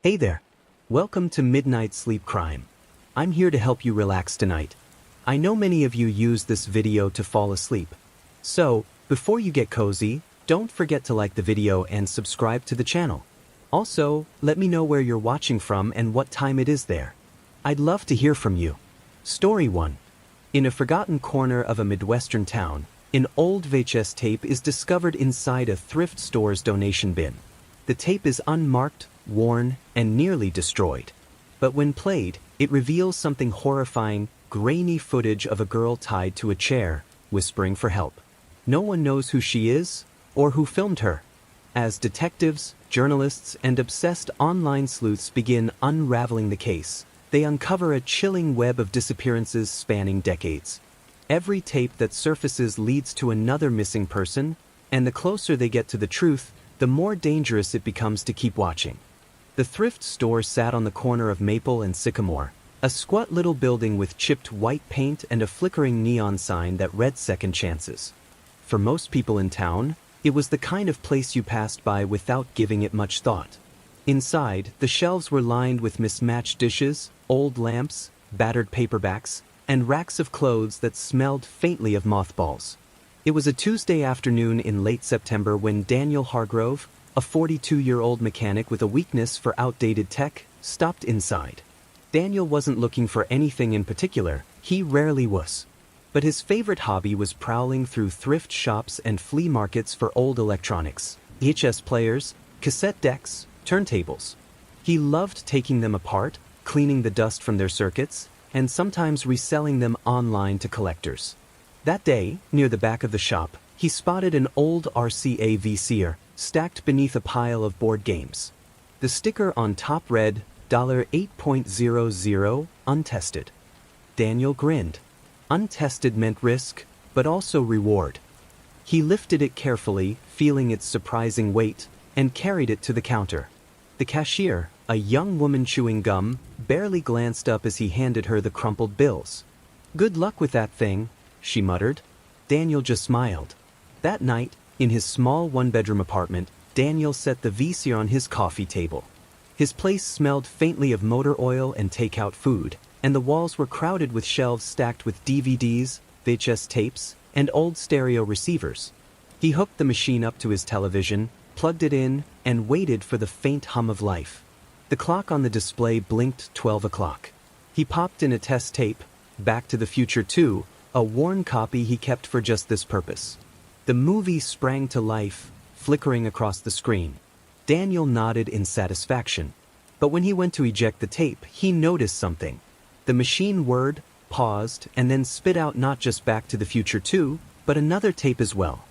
Hey there. Welcome to Midnight Sleep Crime. I'm here to help you relax tonight. I know many of you use this video to fall asleep. So, before you get cozy, don't forget to like the video and subscribe to the channel. Also, let me know where you're watching from and what time it is there. I'd love to hear from you. Story 1. In a forgotten corner of a Midwestern town, an old VHS tape is discovered inside a thrift store's donation bin. The tape is unmarked, worn, and nearly destroyed. But when played, it reveals something horrifying, grainy footage of a girl tied to a chair, whispering for help. No one knows who she is, or who filmed her. As detectives, journalists, and obsessed online sleuths begin unraveling the case, they uncover a chilling web of disappearances spanning decades. Every tape that surfaces leads to another missing person, and the closer they get to the truth, the more dangerous it becomes to keep watching. The thrift store sat on the corner of Maple and Sycamore, a squat little building with chipped white paint and a flickering neon sign that read Second Chances. For most people in town, it was the kind of place you passed by without giving it much thought. Inside, the shelves were lined with mismatched dishes, old lamps, battered paperbacks, and racks of clothes that smelled faintly of mothballs. It was a Tuesday afternoon in late September when Daniel Hargrove, a 42-year-old mechanic with a weakness for outdated tech, stopped inside. Daniel wasn't looking for anything in particular, he rarely was. But his favorite hobby was prowling through thrift shops and flea markets for old electronics, VHS players, cassette decks, turntables. He loved taking them apart, cleaning the dust from their circuits, and sometimes reselling them online to collectors. That day, near the back of the shop, he spotted an old RCA VCR, stacked beneath a pile of board games. The sticker on top read, $8.00, untested. Daniel grinned. Untested meant risk, but also reward. He lifted it carefully, feeling its surprising weight, and carried it to the counter. The cashier, a young woman chewing gum, barely glanced up as he handed her the crumpled bills. "Good luck with that thing," she muttered. Daniel just smiled. That night, in his small one-bedroom apartment, Daniel set the VCR on his coffee table. His place smelled faintly of motor oil and takeout food, and the walls were crowded with shelves stacked with DVDs, VHS tapes, and old stereo receivers. He hooked the machine up to his television, plugged it in, and waited for the faint hum of life. The clock on the display blinked 12 o'clock. He popped in a test tape, Back to the Future 2, a worn copy he kept for just this purpose. The movie sprang to life, flickering across the screen. Daniel nodded in satisfaction. But when he went to eject the tape, he noticed something. The machine whirred, paused, and then spit out not just Back to the Future 2, but another tape as well.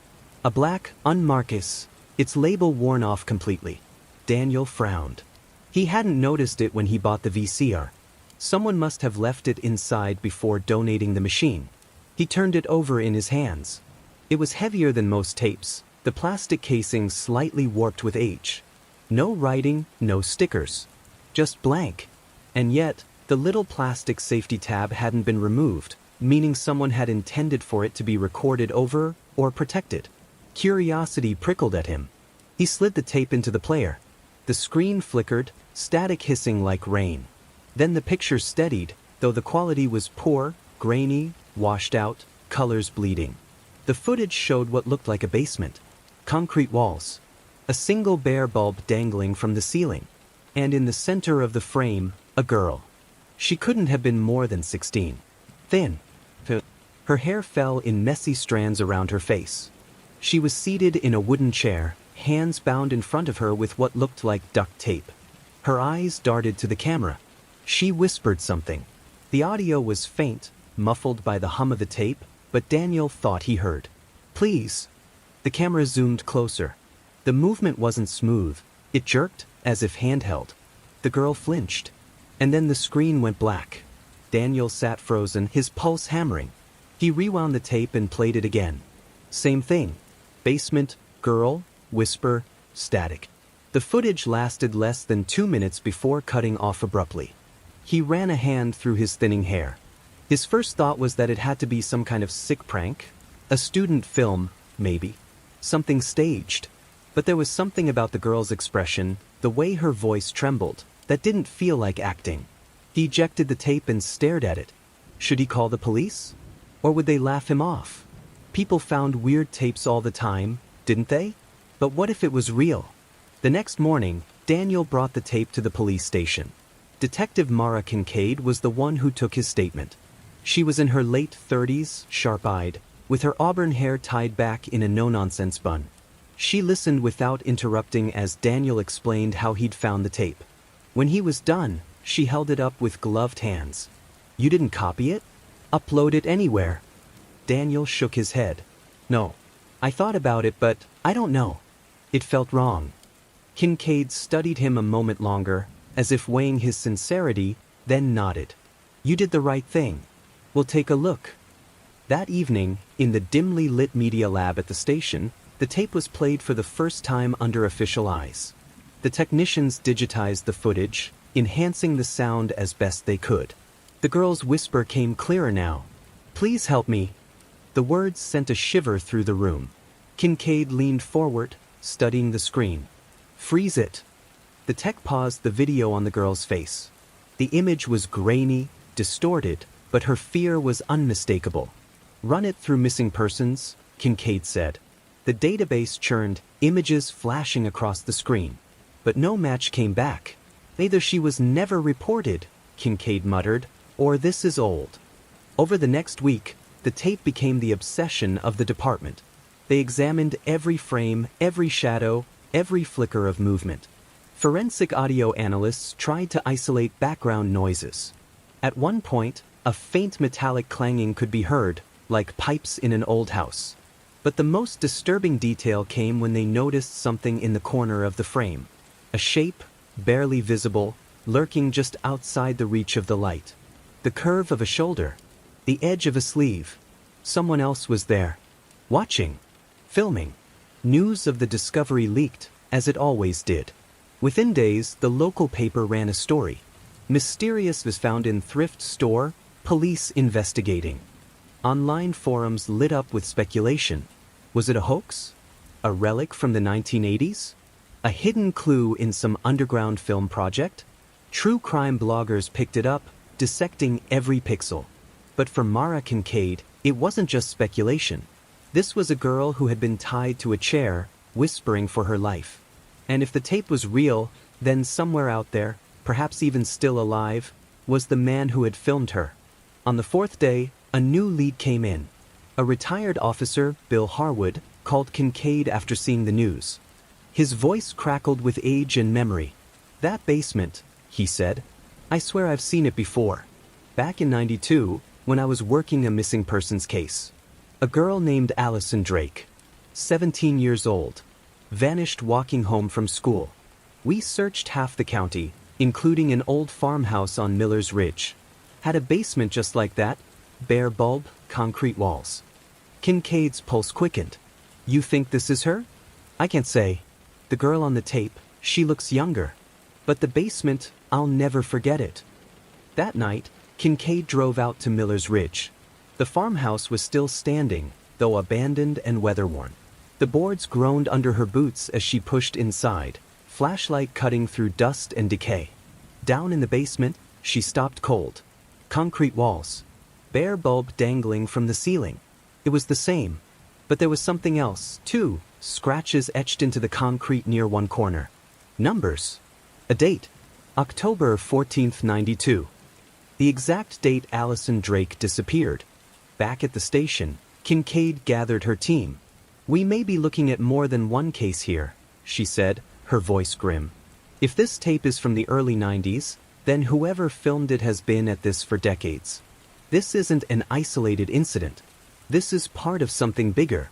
A black, unmarked, its label worn off completely. Daniel frowned. He hadn't noticed it when he bought the VCR. Someone must have left it inside before donating the machine. He turned it over in his hands. It was heavier than most tapes, the plastic casing slightly warped with age. No writing, no stickers. Just blank. And yet, the little plastic safety tab hadn't been removed, meaning someone had intended for it to be recorded over or protected. Curiosity prickled at him. He slid the tape into the player. The screen flickered, static hissing like rain. Then the picture steadied, though the quality was poor, grainy, washed out, colors bleeding. The footage showed what looked like a basement. Concrete walls. A single bare bulb dangling from the ceiling. And in the center of the frame, a girl. She couldn't have been more than 16. Thin. Her hair fell in messy strands around her face. She was seated in a wooden chair, hands bound in front of her with what looked like duct tape. Her eyes darted to the camera. She whispered something. The audio was faint, muffled by the hum of the tape, but Daniel thought he heard. "Please." The camera zoomed closer. The movement wasn't smooth. It jerked, as if handheld. The girl flinched. And then the screen went black. Daniel sat frozen, his pulse hammering. He rewound the tape and played it again. Same thing. Basement, girl, whisper, static. The footage lasted less than 2 minutes before cutting off abruptly. He ran a hand through his thinning hair. His first thought was that it had to be some kind of sick prank. A student film, maybe. Something staged. But there was something about the girl's expression, the way her voice trembled, That didn't feel like acting. He ejected the tape and stared at it. Should he call the police? Or would they laugh him off? People found weird tapes all the time, didn't they? But what if it was real? The next morning, Daniel brought the tape to the police station. Detective Mara Kincaid was the one who took his statement. She was in her late 30s, sharp-eyed, with her auburn hair tied back in a no-nonsense bun. She listened without interrupting as Daniel explained how he'd found the tape. When he was done, she held it up with gloved hands. "You didn't copy it? Upload it anywhere?" Daniel shook his head. "No. I thought about it, but I don't know. It felt wrong." Kincaid studied him a moment longer, as if weighing his sincerity, then nodded. "You did the right thing. We'll take a look." That evening, in the dimly lit media lab at the station, the tape was played for the first time under official eyes. The technicians digitized the footage, enhancing the sound as best they could. The girl's whisper came clearer now. "Please help me." The words sent a shiver through the room. Kincaid leaned forward, studying the screen. "Freeze it." The tech paused the video on the girl's face. The image was grainy, distorted, but her fear was unmistakable. "Run it through missing persons," Kincaid said. The database churned, images flashing across the screen. But no match came back. "Either she was never reported," Kincaid muttered, "or this is old." Over the next week, the tape became the obsession of the department. They examined every frame, every shadow, every flicker of movement. Forensic audio analysts tried to isolate background noises. At one point, a faint metallic clanging could be heard, like pipes in an old house. But the most disturbing detail came when they noticed something in the corner of the frame. A shape, barely visible, lurking just outside the reach of the light. The curve of a shoulder. The edge of a sleeve. Someone else was there. Watching. Filming. News of the discovery leaked, as it always did. Within days, the local paper ran a story. Mysterious was found in thrift store, police investigating. Online forums lit up with speculation. Was it a hoax? A relic from the 1980s? A hidden clue in some underground film project? True crime bloggers picked it up, dissecting every pixel. But for Mara Kincaid, it wasn't just speculation. This was a girl who had been tied to a chair, whispering for her life. And if the tape was real, then somewhere out there, perhaps even still alive, was the man who had filmed her. On the fourth day, a new lead came in. A retired officer, Bill Harwood, called Kincaid after seeing the news. His voice crackled with age and memory. "That basement," he said. "I swear I've seen it before. Back in '92, when I was working a missing persons case. A girl named Allison Drake, 17 years old, vanished walking home from school. We searched half the county, including an old farmhouse on Miller's Ridge. Had a basement just like that, bare bulb, concrete walls." Kincaid's pulse quickened. "You think this is her?" "I can't say. The girl on the tape, she looks younger. But the basement, I'll never forget it." That night, Kincaid drove out to Miller's Ridge. The farmhouse was still standing, though abandoned and weather-worn. The boards groaned under her boots as she pushed inside, flashlight cutting through dust and decay. Down in the basement, she stopped cold. Concrete walls. Bare bulb dangling from the ceiling. It was the same. But there was something else, too, scratches etched into the concrete near one corner. Numbers. A date. October 14th, '92. The exact date Allison Drake disappeared. Back at the station, Kincaid gathered her team. "We may be looking at more than one case here," she said, her voice grim. "If this tape is from the early '90s, then whoever filmed it has been at this for decades. This isn't an isolated incident. This is part of something bigger."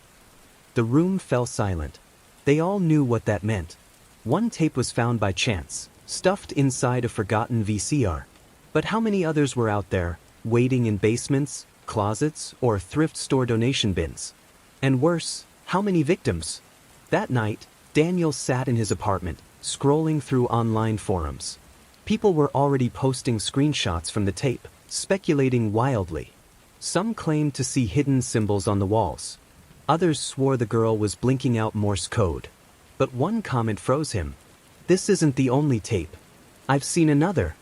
The room fell silent. They all knew what that meant. One tape was found by chance, stuffed inside a forgotten VCR. But how many others were out there, waiting in basements, closets, or thrift store donation bins? And worse, how many victims? That night, Daniel sat in his apartment, scrolling through online forums. People were already posting screenshots from the tape, speculating wildly. Some claimed to see hidden symbols on the walls. Others swore the girl was blinking out Morse code. But one comment froze him. "This isn't the only tape. I've seen another.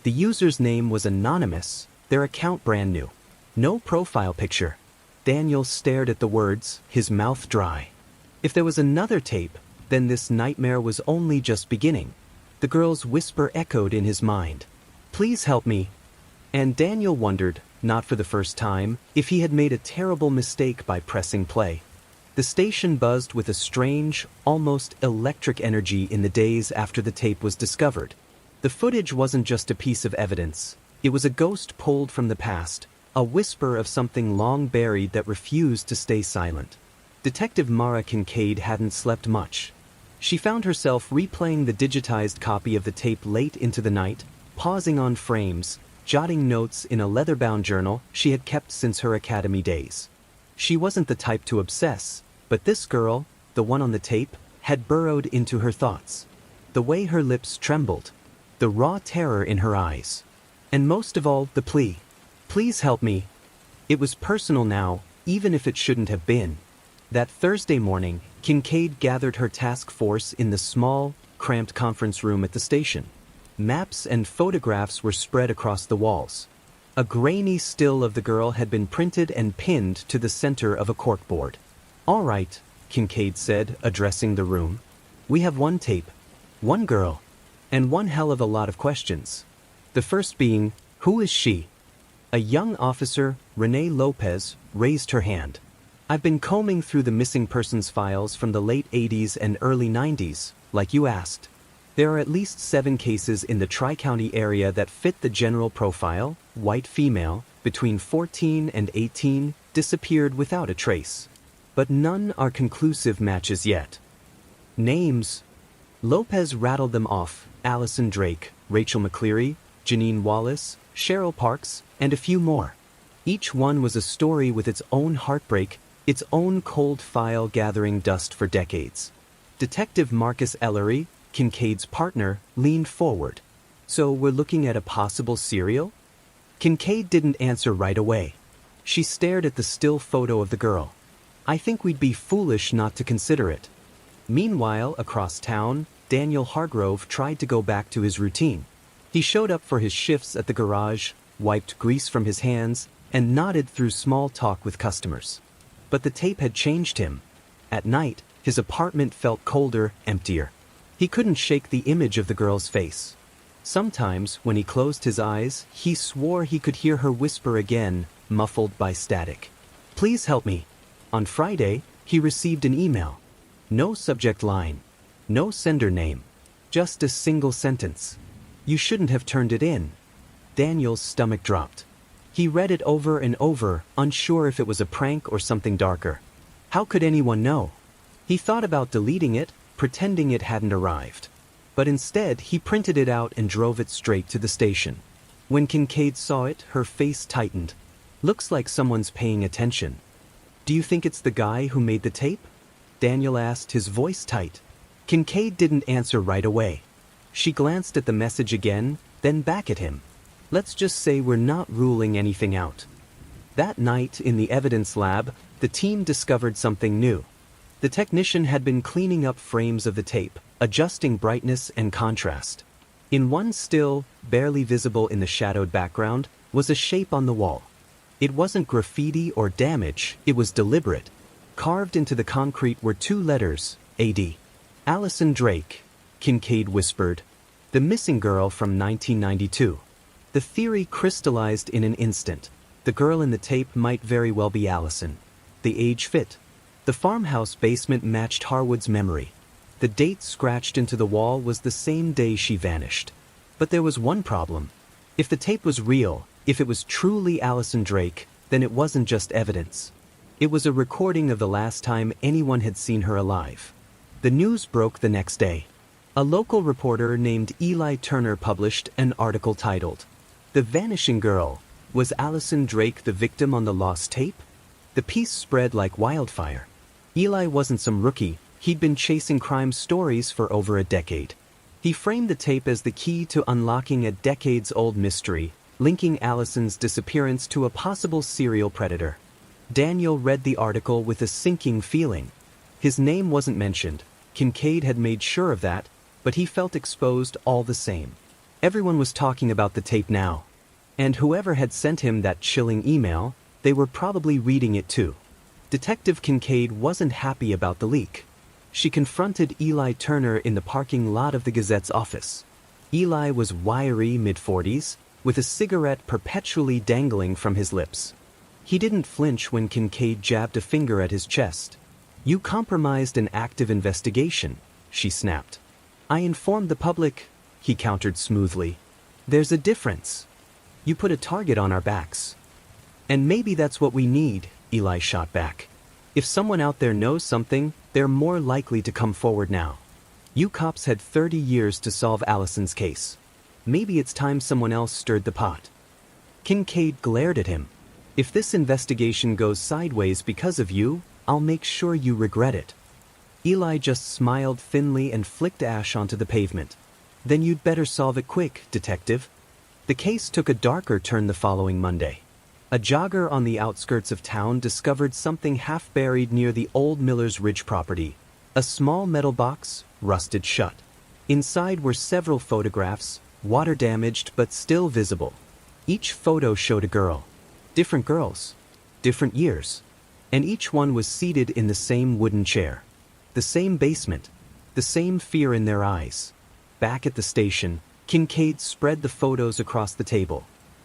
The user's name was anonymous, their account brand new. No profile picture. Daniel stared at the words, his mouth dry. If there was another tape, then this nightmare was only just beginning. The girl's whisper echoed in his mind. Please help me. And Daniel wondered, not for the first time, if he had made a terrible mistake by pressing play. The station buzzed with a strange, almost electric energy in the days after the tape was discovered. The footage wasn't just a piece of evidence. It was a ghost pulled from the past, a whisper of something long buried that refused to stay silent. Detective Mara Kincaid hadn't slept much. She found herself replaying the digitized copy of the tape late into the night, pausing on frames, jotting notes in a leather-bound journal she had kept since her academy days. She wasn't the type to obsess, but this girl, the one on the tape, had burrowed into her thoughts. The way her lips trembled, the raw terror in her eyes. And most of all, the plea. Please help me. It was personal now, even if it shouldn't have been. That Thursday morning, Kincaid gathered her task force in the small, cramped conference room at the station. Maps and photographs were spread across the walls. A grainy still of the girl had been printed and pinned to the center of a corkboard. All right, Kincaid said, addressing the room. We have one tape, one girl, and one hell of a lot of questions. The first being, who is she? A young officer, Renee Lopez, raised her hand. I've been combing through the missing persons files from the late 80s and early 90s, like you asked. There are at least 7 cases in the Tri-County area that fit the general profile, white female, between 14 and 18, disappeared without a trace. But none are conclusive matches yet. Names. Lopez rattled them off: Allison Drake, Rachel McCleary, Janine Wallace, Cheryl Parks, and a few more. Each one was a story with its own heartbreak, its own cold file gathering dust for decades. Detective Marcus Ellery, Kincaid's partner, leaned forward. So we're looking at a possible serial? Kincaid didn't answer right away. She stared at the still photo of the girl. I think we'd be foolish not to consider it. Meanwhile, across town, Daniel Hargrove tried to go back to his routine. He showed up for his shifts at the garage, wiped grease from his hands, and nodded through small talk with customers. But the tape had changed him. At night, his apartment felt colder, emptier. He couldn't shake the image of the girl's face. Sometimes, when he closed his eyes, he swore he could hear her whisper again, muffled by static. Please help me. On Friday, he received an email. No subject line. No sender name. Just a single sentence. You shouldn't have turned it in. Daniel's stomach dropped. He read it over and over, unsure if it was a prank or something darker. How could anyone know? He thought about deleting it, pretending it hadn't arrived. But instead, he printed it out and drove it straight to the station. When Kincaid saw it, her face tightened. Looks like someone's paying attention. Do you think it's the guy who made the tape? Daniel asked, his voice tight. Kincaid didn't answer right away. She glanced at the message again, then back at him. Let's just say we're not ruling anything out. That night, in the evidence lab, the team discovered something new. The technician had been cleaning up frames of the tape, adjusting brightness and contrast. In one still, barely visible in the shadowed background, was a shape on the wall. It wasn't graffiti or damage, it was deliberate. Carved into the concrete were 2 letters, A.D. Allison Drake, Kincaid whispered. The missing girl from 1992. The theory crystallized in an instant. The girl in the tape might very well be Allison. The age fit. The farmhouse basement matched Harwood's memory. The date scratched into the wall was the same day she vanished. But there was one problem. If the tape was real, if it was truly Allison Drake, then it wasn't just evidence. It was a recording of the last time anyone had seen her alive. The news broke the next day. A local reporter named Eli Turner published an article titled, "The Vanishing Girl. Was Allison Drake the victim on the lost tape?" The piece spread like wildfire. Eli wasn't some rookie, he'd been chasing crime stories for over a decade. He framed the tape as the key to unlocking a decades-old mystery, linking Allison's disappearance to a possible serial predator. Daniel read the article with a sinking feeling. His name wasn't mentioned. Kincaid had made sure of that, but he felt exposed all the same. Everyone was talking about the tape now. And whoever had sent him that chilling email, they were probably reading it too. Detective Kincaid wasn't happy about the leak. She confronted Eli Turner in the parking lot of the Gazette's office. Eli was wiry mid-40s, with a cigarette perpetually dangling from his lips. He didn't flinch when Kincaid jabbed a finger at his chest. "You compromised an active investigation," she snapped. "I informed the public," he countered smoothly. "There's a difference. You put a target on our backs." "And maybe that's what we need," Eli shot back. "If someone out there knows something, they're more likely to come forward now. You cops had 30 years to solve Allison's case. Maybe it's time someone else stirred the pot." Kincaid glared at him. "If this investigation goes sideways because of you, I'll make sure you regret it." Eli just smiled thinly and flicked ash onto the pavement. "Then you'd better solve it quick, detective." The case took a darker turn the following Monday. A jogger on the outskirts of town discovered something half buried near the old Miller's Ridge property. A small metal box, rusted shut. Inside were several photographs, water-damaged but still visible. Each photo showed a girl. Different girls. Different years. And each one was seated in the same wooden chair. The same basement. The same fear in their eyes. Back at the station, Kincaid spread the photos across the table.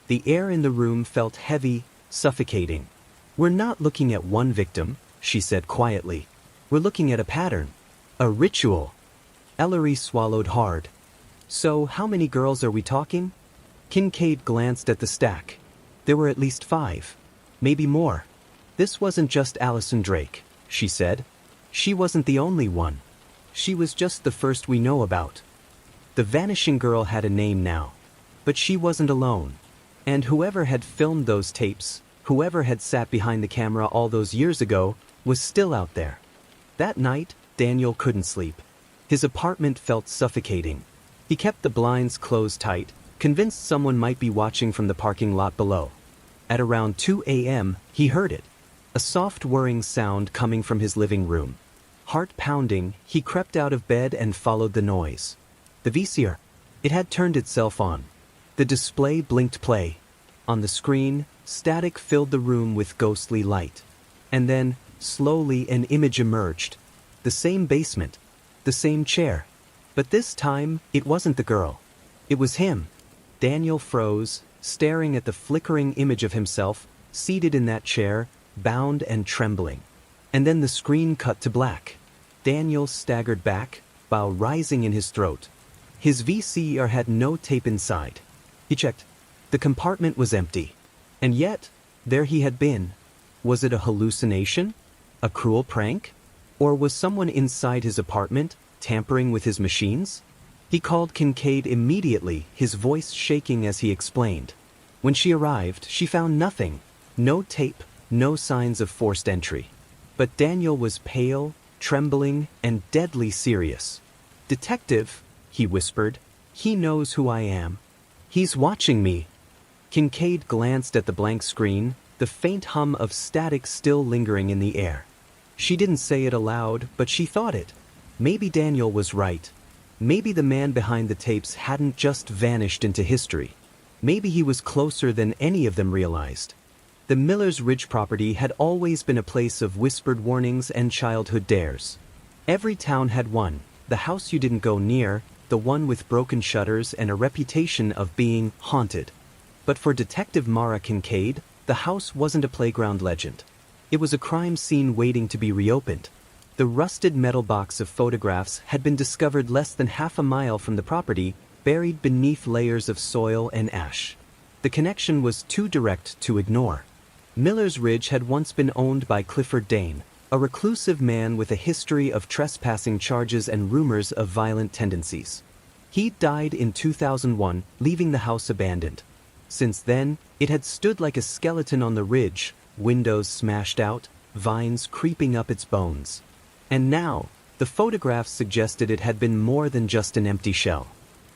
The air in the room felt heavy, suffocating. "We're not looking at one victim," she said quietly. "We're looking at a pattern. A ritual." Ellery swallowed hard. "So how many girls are we talking?" Kincaid glanced at the stack. There were at least 5. Maybe more. "This wasn't just Allison Drake," she said. "She wasn't the only one. She was just the first we know about." The vanishing girl had a name now. But she wasn't alone. And whoever had filmed those tapes, whoever had sat behind the camera all those years ago, was still out there. That night, Daniel couldn't sleep. His apartment felt suffocating. He kept the blinds closed tight, convinced someone might be watching from the parking lot below. At around 2 a.m., he heard it. A soft whirring sound coming from his living room. Heart pounding, he crept out of bed and followed the noise. The VCR. It had turned itself on. The display blinked play. On the screen, static filled the room with ghostly light. And then, slowly an image emerged. The same basement. The same chair. But this time, it wasn't the girl. It was him. Daniel froze, staring at the flickering image of himself, seated in that chair, bound and trembling. And then the screen cut to black. Daniel staggered back, bile rising in his throat. His VCR had no tape inside. He checked. The compartment was empty. And yet, there he had been. Was it a hallucination? A cruel prank? Or was someone inside his apartment, tampering with his machines? He called Kincaid immediately, his voice shaking as he explained. When she arrived, she found nothing. No tape, no signs of forced entry. But Daniel was pale, trembling, and deadly serious. "Detective," he whispered, "he knows who I am. He's watching me." Kincaid glanced at the blank screen, the faint hum of static still lingering in the air. She didn't say it aloud, but she thought it. Maybe Daniel was right. Maybe the man behind the tapes hadn't just vanished into history. Maybe he was closer than any of them realized. The Miller's Ridge property had always been a place of whispered warnings and childhood dares. Every town had one, the house you didn't go near, the one with broken shutters and a reputation of being haunted. But for Detective Mara Kincaid, the house wasn't a playground legend. It was a crime scene waiting to be reopened. The rusted metal box of photographs had been discovered less than half a mile from the property, buried beneath layers of soil and ash. The connection was too direct to ignore. Miller's Ridge had once been owned by Clifford Dane, a reclusive man with a history of trespassing charges and rumors of violent tendencies. He died in 2001, leaving the house abandoned. Since then, it had stood like a skeleton on the ridge, windows smashed out, vines creeping up its bones. And now, the photographs suggested it had been more than just an empty shell.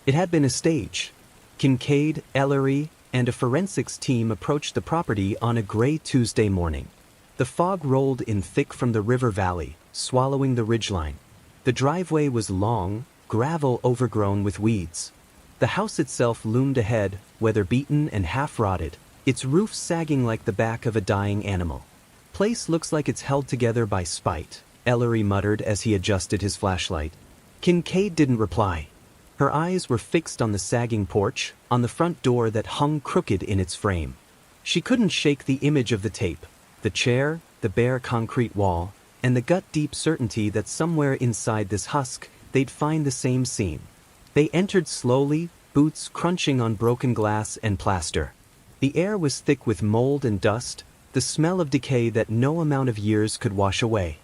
It had been a stage. Kincaid, Ellery, and a forensics team approached the property on a gray Tuesday morning. The fog rolled in thick from the river valley, swallowing the ridgeline. The driveway was long, gravel overgrown with weeds. The house itself loomed ahead, weather-beaten and half-rotted, its roof sagging like the back of a dying animal. "Place looks like it's held together by spite," Ellery muttered as he adjusted his flashlight. Kincaid didn't reply. Her eyes were fixed on the sagging porch, on the front door that hung crooked in its frame. She couldn't shake the image of the tape, the chair, the bare concrete wall, and the gut-deep certainty that somewhere inside this husk, they'd find the same seam. They entered slowly, boots crunching on broken glass and plaster. The air was thick with mold and dust, the smell of decay that no amount of years could wash away.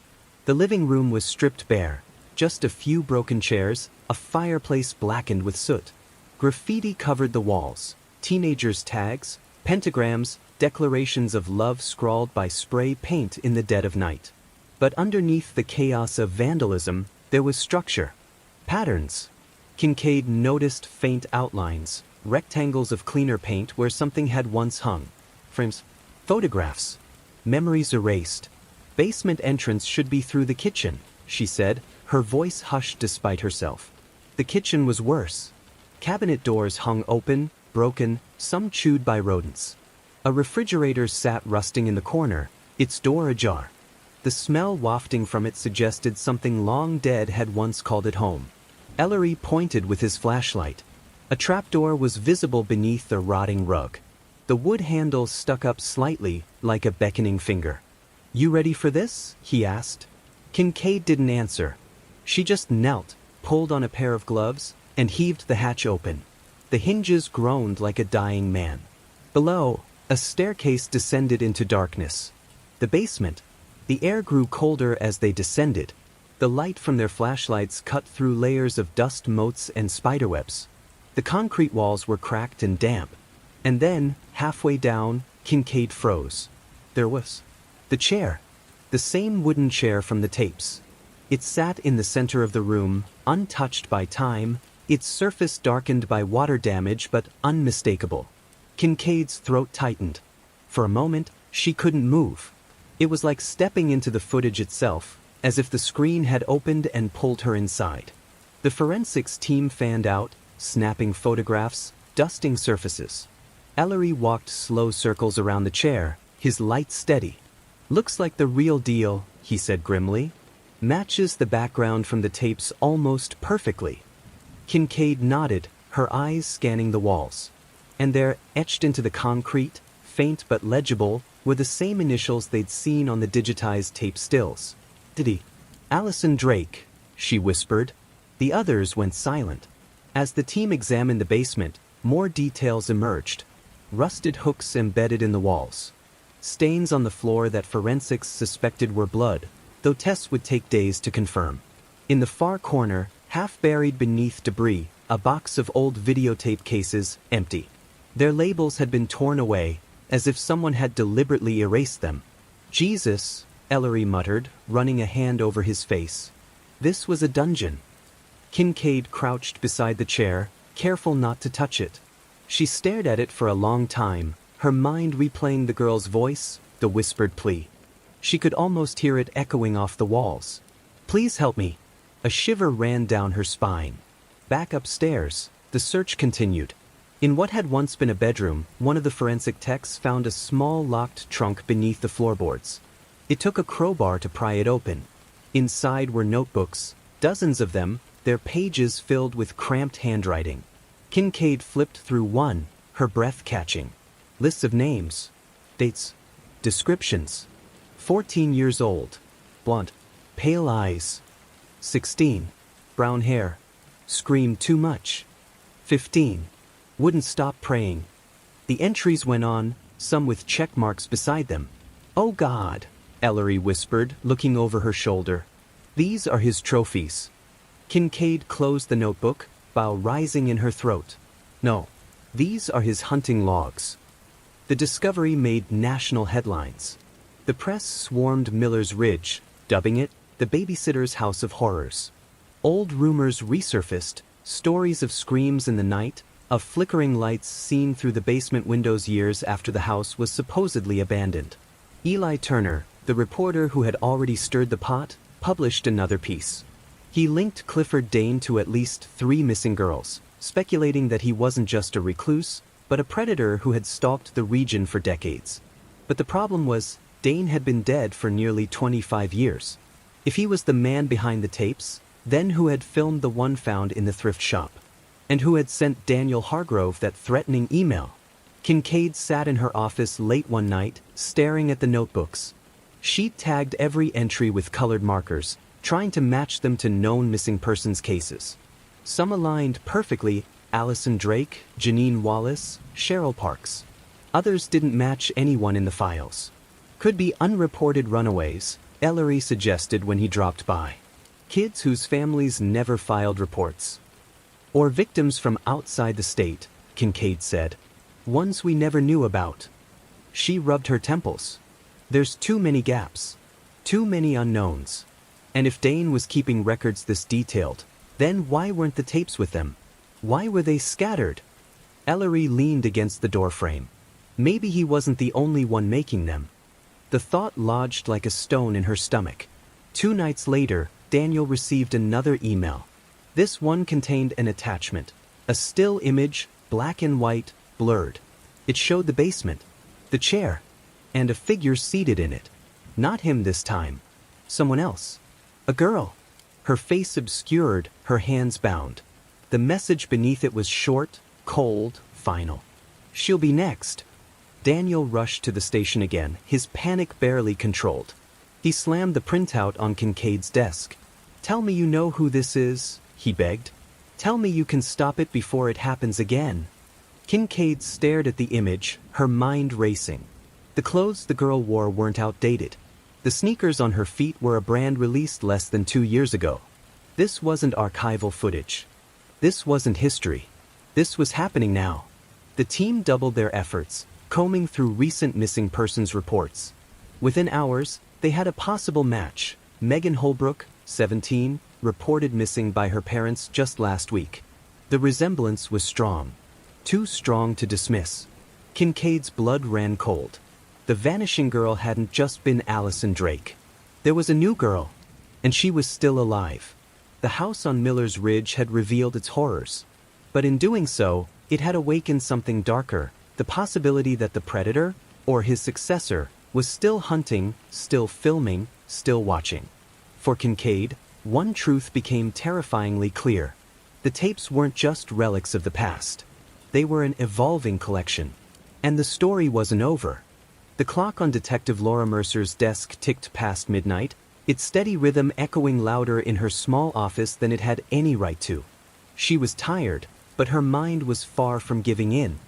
The living room was stripped bare, just a few broken chairs, a fireplace blackened with soot. Graffiti covered the walls, teenagers' tags, pentagrams, declarations of love scrawled by spray paint in the dead of night. But underneath the chaos of vandalism, there was structure. Patterns. Kincaid noticed faint outlines, rectangles of cleaner paint where something had once hung. Frames. Photographs. Memories erased. "Basement entrance should be through the kitchen," she said, her voice hushed despite herself. The kitchen was worse. Cabinet doors hung open, broken, some chewed by rodents. A refrigerator sat rusting in the corner, its door ajar. The smell wafting from it suggested something long dead had once called it home. Ellery pointed with his flashlight. A trapdoor was visible beneath the rotting rug. The wood handle stuck up slightly, like a beckoning finger. "You ready for this?" he asked. Kincaid didn't answer. She just knelt, pulled on a pair of gloves, and heaved the hatch open. The hinges groaned like a dying man. Below, a staircase descended into darkness. The basement. The air grew colder as they descended. The light from their flashlights cut through layers of dust motes and spiderwebs. The concrete walls were cracked and damp. And then, halfway down, Kincaid froze. There was the chair. The same wooden chair from the tapes. It sat in the center of the room, untouched by time, its surface darkened by water damage but unmistakable. Kincaid's throat tightened. For a moment, she couldn't move. It was like stepping into the footage itself, as if the screen had opened and pulled her inside. The forensics team fanned out, snapping photographs, dusting surfaces. Ellery walked slow circles around the chair, his light steady. "Looks like the real deal," he said grimly. "Matches the background from the tapes almost perfectly." Kincaid nodded, her eyes scanning the walls. And there, etched into the concrete, faint but legible, were the same initials they'd seen on the digitized tape stills. "Diddy. Allison Drake," she whispered. The others went silent. As the team examined the basement, more details emerged. Rusted hooks embedded in the walls. Stains on the floor that forensics suspected were blood, though tests would take days to confirm. In the far corner, half buried beneath debris, a box of old videotape cases, empty. Their labels had been torn away, as if someone had deliberately erased them. "Jesus," Ellery muttered, running a hand over his face. This was a dungeon. Kincaid crouched beside the chair, careful not to touch it. She stared at it for a long time, her mind replaying the girl's voice, the whispered plea. She could almost hear it echoing off the walls. "Please help me." A shiver ran down her spine. Back upstairs, the search continued. In what had once been a bedroom, one of the forensic techs found a small locked trunk beneath the floorboards. It took a crowbar to pry it open. Inside were notebooks, dozens of them, their pages filled with cramped handwriting. Kincaid flipped through one, her breath catching. Lists of names, dates, descriptions. 14 years old, blonde, pale eyes. 16, brown hair, screamed too much. 15, wouldn't stop praying. The entries went on, some with check marks beside them. "Oh God," Ellery whispered, looking over her shoulder. "These are his trophies." Kincaid closed the notebook, bow rising in her throat. "No, these are his hunting logs." The discovery made national headlines. The press swarmed Miller's Ridge, dubbing it the babysitter's house of horrors. Old rumors resurfaced, stories of screams in the night, of flickering lights seen through the basement windows years after the house was supposedly abandoned. Eli Turner, the reporter who had already stirred the pot, published another piece. He linked Clifford Dane to at least 3 missing girls, speculating that he wasn't just a recluse, but a predator who had stalked the region for decades. But the problem was, Dane had been dead for nearly 25 years. If he was the man behind the tapes, then who had filmed the one found in the thrift shop? And who had sent Daniel Hargrove that threatening email? Kincaid sat in her office late one night, staring at the notebooks. She tagged every entry with colored markers, trying to match them to known missing persons cases. Some aligned perfectly: Allison Drake, Janine Wallace, Cheryl Parks. Others didn't match anyone in the files. Could be unreported runaways, Ellery suggested when he dropped by. Kids whose families never filed reports. Or victims from outside the state, Kincaid said. Ones we never knew about. She rubbed her temples. There's too many gaps. Too many unknowns. And if Dane was keeping records this detailed, then why weren't the tapes with them? Why were they scattered? Ellery leaned against the doorframe. Maybe he wasn't the only one making them. The thought lodged like a stone in her stomach. 2 nights later, Daniel received another email. This one contained an attachment. A still image, black and white, blurred. It showed the basement, the chair, and a figure seated in it. Not him this time. Someone else. A girl. Her face obscured, her hands bound. The message beneath it was short, cold, final. She'll be next. Daniel rushed to the station again, his panic barely controlled. He slammed the printout on Kincaid's desk. Tell me you know who this is, he begged. Tell me you can stop it before it happens again. Kincaid stared at the image, her mind racing. The clothes the girl wore weren't outdated. The sneakers on her feet were a brand released less than 2 years ago. This wasn't archival footage. This wasn't history. This was happening now. The team doubled their efforts, combing through recent missing persons reports. Within hours, they had a possible match. Megan Holbrook, 17, reported missing by her parents just last week. The resemblance was strong. Too strong to dismiss. Kincaid's blood ran cold. The vanishing girl hadn't just been Allison Drake. There was a new girl, and she was still alive. The house on Miller's Ridge had revealed its horrors. But in doing so, it had awakened something darker, the possibility that the predator, or his successor, was still hunting, still filming, still watching. For Kincaid, one truth became terrifyingly clear. The tapes weren't just relics of the past. They were an evolving collection. And the story wasn't over. The clock on Detective Laura Mercer's desk ticked past midnight, its steady rhythm echoing louder in her small office than it had any right to. She was tired, but her mind was far from giving in.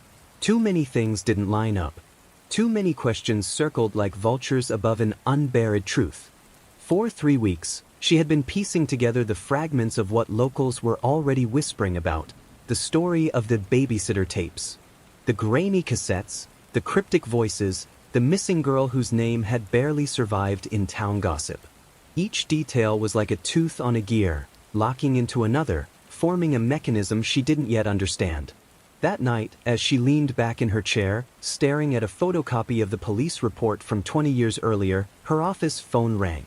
Too many things didn't line up. Too many questions circled like vultures above an unburied truth. For 3 weeks, she had been piecing together the fragments of what locals were already whispering about, the story of the babysitter tapes. The grainy cassettes, the cryptic voices, the missing girl whose name had barely survived in town gossip. Each detail was like a tooth on a gear, locking into another, forming a mechanism she didn't yet understand. That night, as she leaned back in her chair, staring at a photocopy of the police report from 20 years earlier, her office phone rang.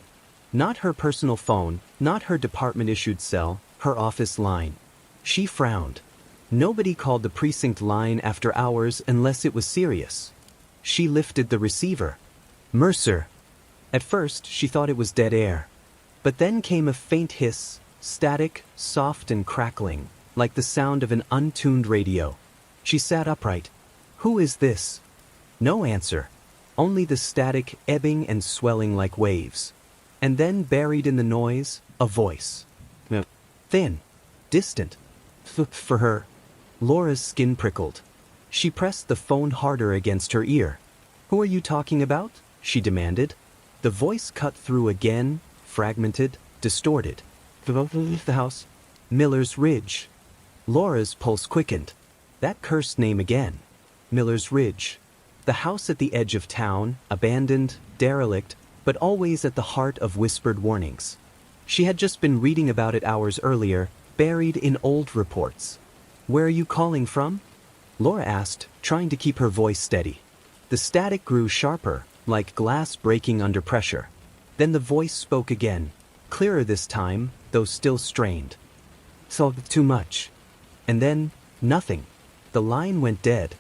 Not her personal phone, not her department-issued cell, her office line. She frowned. Nobody called the precinct line after hours unless it was serious. She lifted the receiver. Mercer. At first, she thought it was dead air. But then came a faint hiss, static, soft and crackling, like the sound of an untuned radio. She sat upright. Who is this? No answer. Only the static ebbing and swelling like waves. And then buried in the noise, a voice. Thin. Distant. For her. Laura's skin prickled. She pressed the phone harder against her ear. Who are you talking about? She demanded. The voice cut through again, fragmented, distorted. The house. Miller's Ridge. Laura's pulse quickened. That cursed name again. Miller's Ridge. The house at the edge of town, abandoned, derelict, but always at the heart of whispered warnings. She had just been reading about it hours earlier, buried in old reports. Where are you calling from? Laura asked, trying to keep her voice steady. The static grew sharper, like glass breaking under pressure. Then the voice spoke again, clearer this time, though still strained. So too much. And then, Nothing. The line went dead.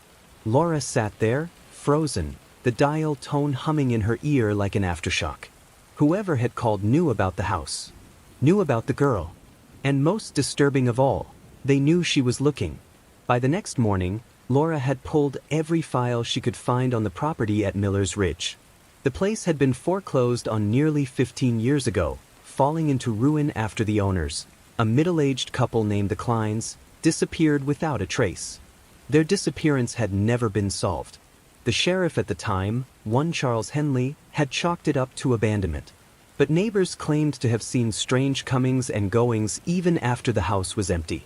Laura sat there, frozen, the dial tone humming in her ear like an aftershock. Whoever had called knew about the house. Knew about the girl. And most disturbing of all, they knew she was looking. By the next morning, Laura had pulled every file she could find on the property at Miller's Ridge. The place had been foreclosed on nearly 15 years ago, falling into ruin after the owners, a middle-aged couple named the Kleins, disappeared without a trace. Their disappearance had never been solved. The sheriff at the time, one Charles Henley, had chalked it up to abandonment. But neighbors claimed to have seen strange comings and goings even after the house was empty.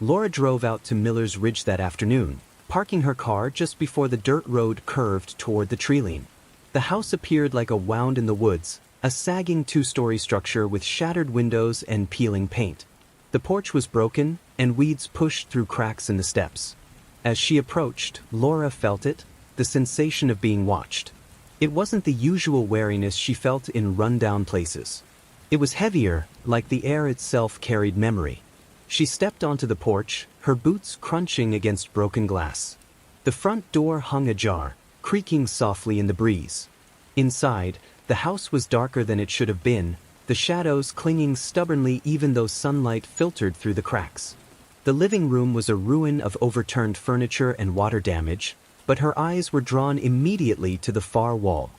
Laura drove out to Miller's Ridge that afternoon, parking her car just before the dirt road curved toward the tree line. The house appeared like a wound in the woods, a sagging two-story structure with shattered windows and peeling paint. The porch was broken, and weeds pushed through cracks in the steps. As she approached, Laura felt it, the sensation of being watched. It wasn't the usual wariness she felt in run-down places. It was heavier, like the air itself carried memory. She stepped onto the porch, her boots crunching against broken glass. The front door hung ajar, creaking softly in the breeze. Inside, the house was darker than it should have been, the shadows clinging stubbornly even though sunlight filtered through the cracks. The living room was a ruin of overturned furniture and water damage, but her eyes were drawn immediately to the far wall.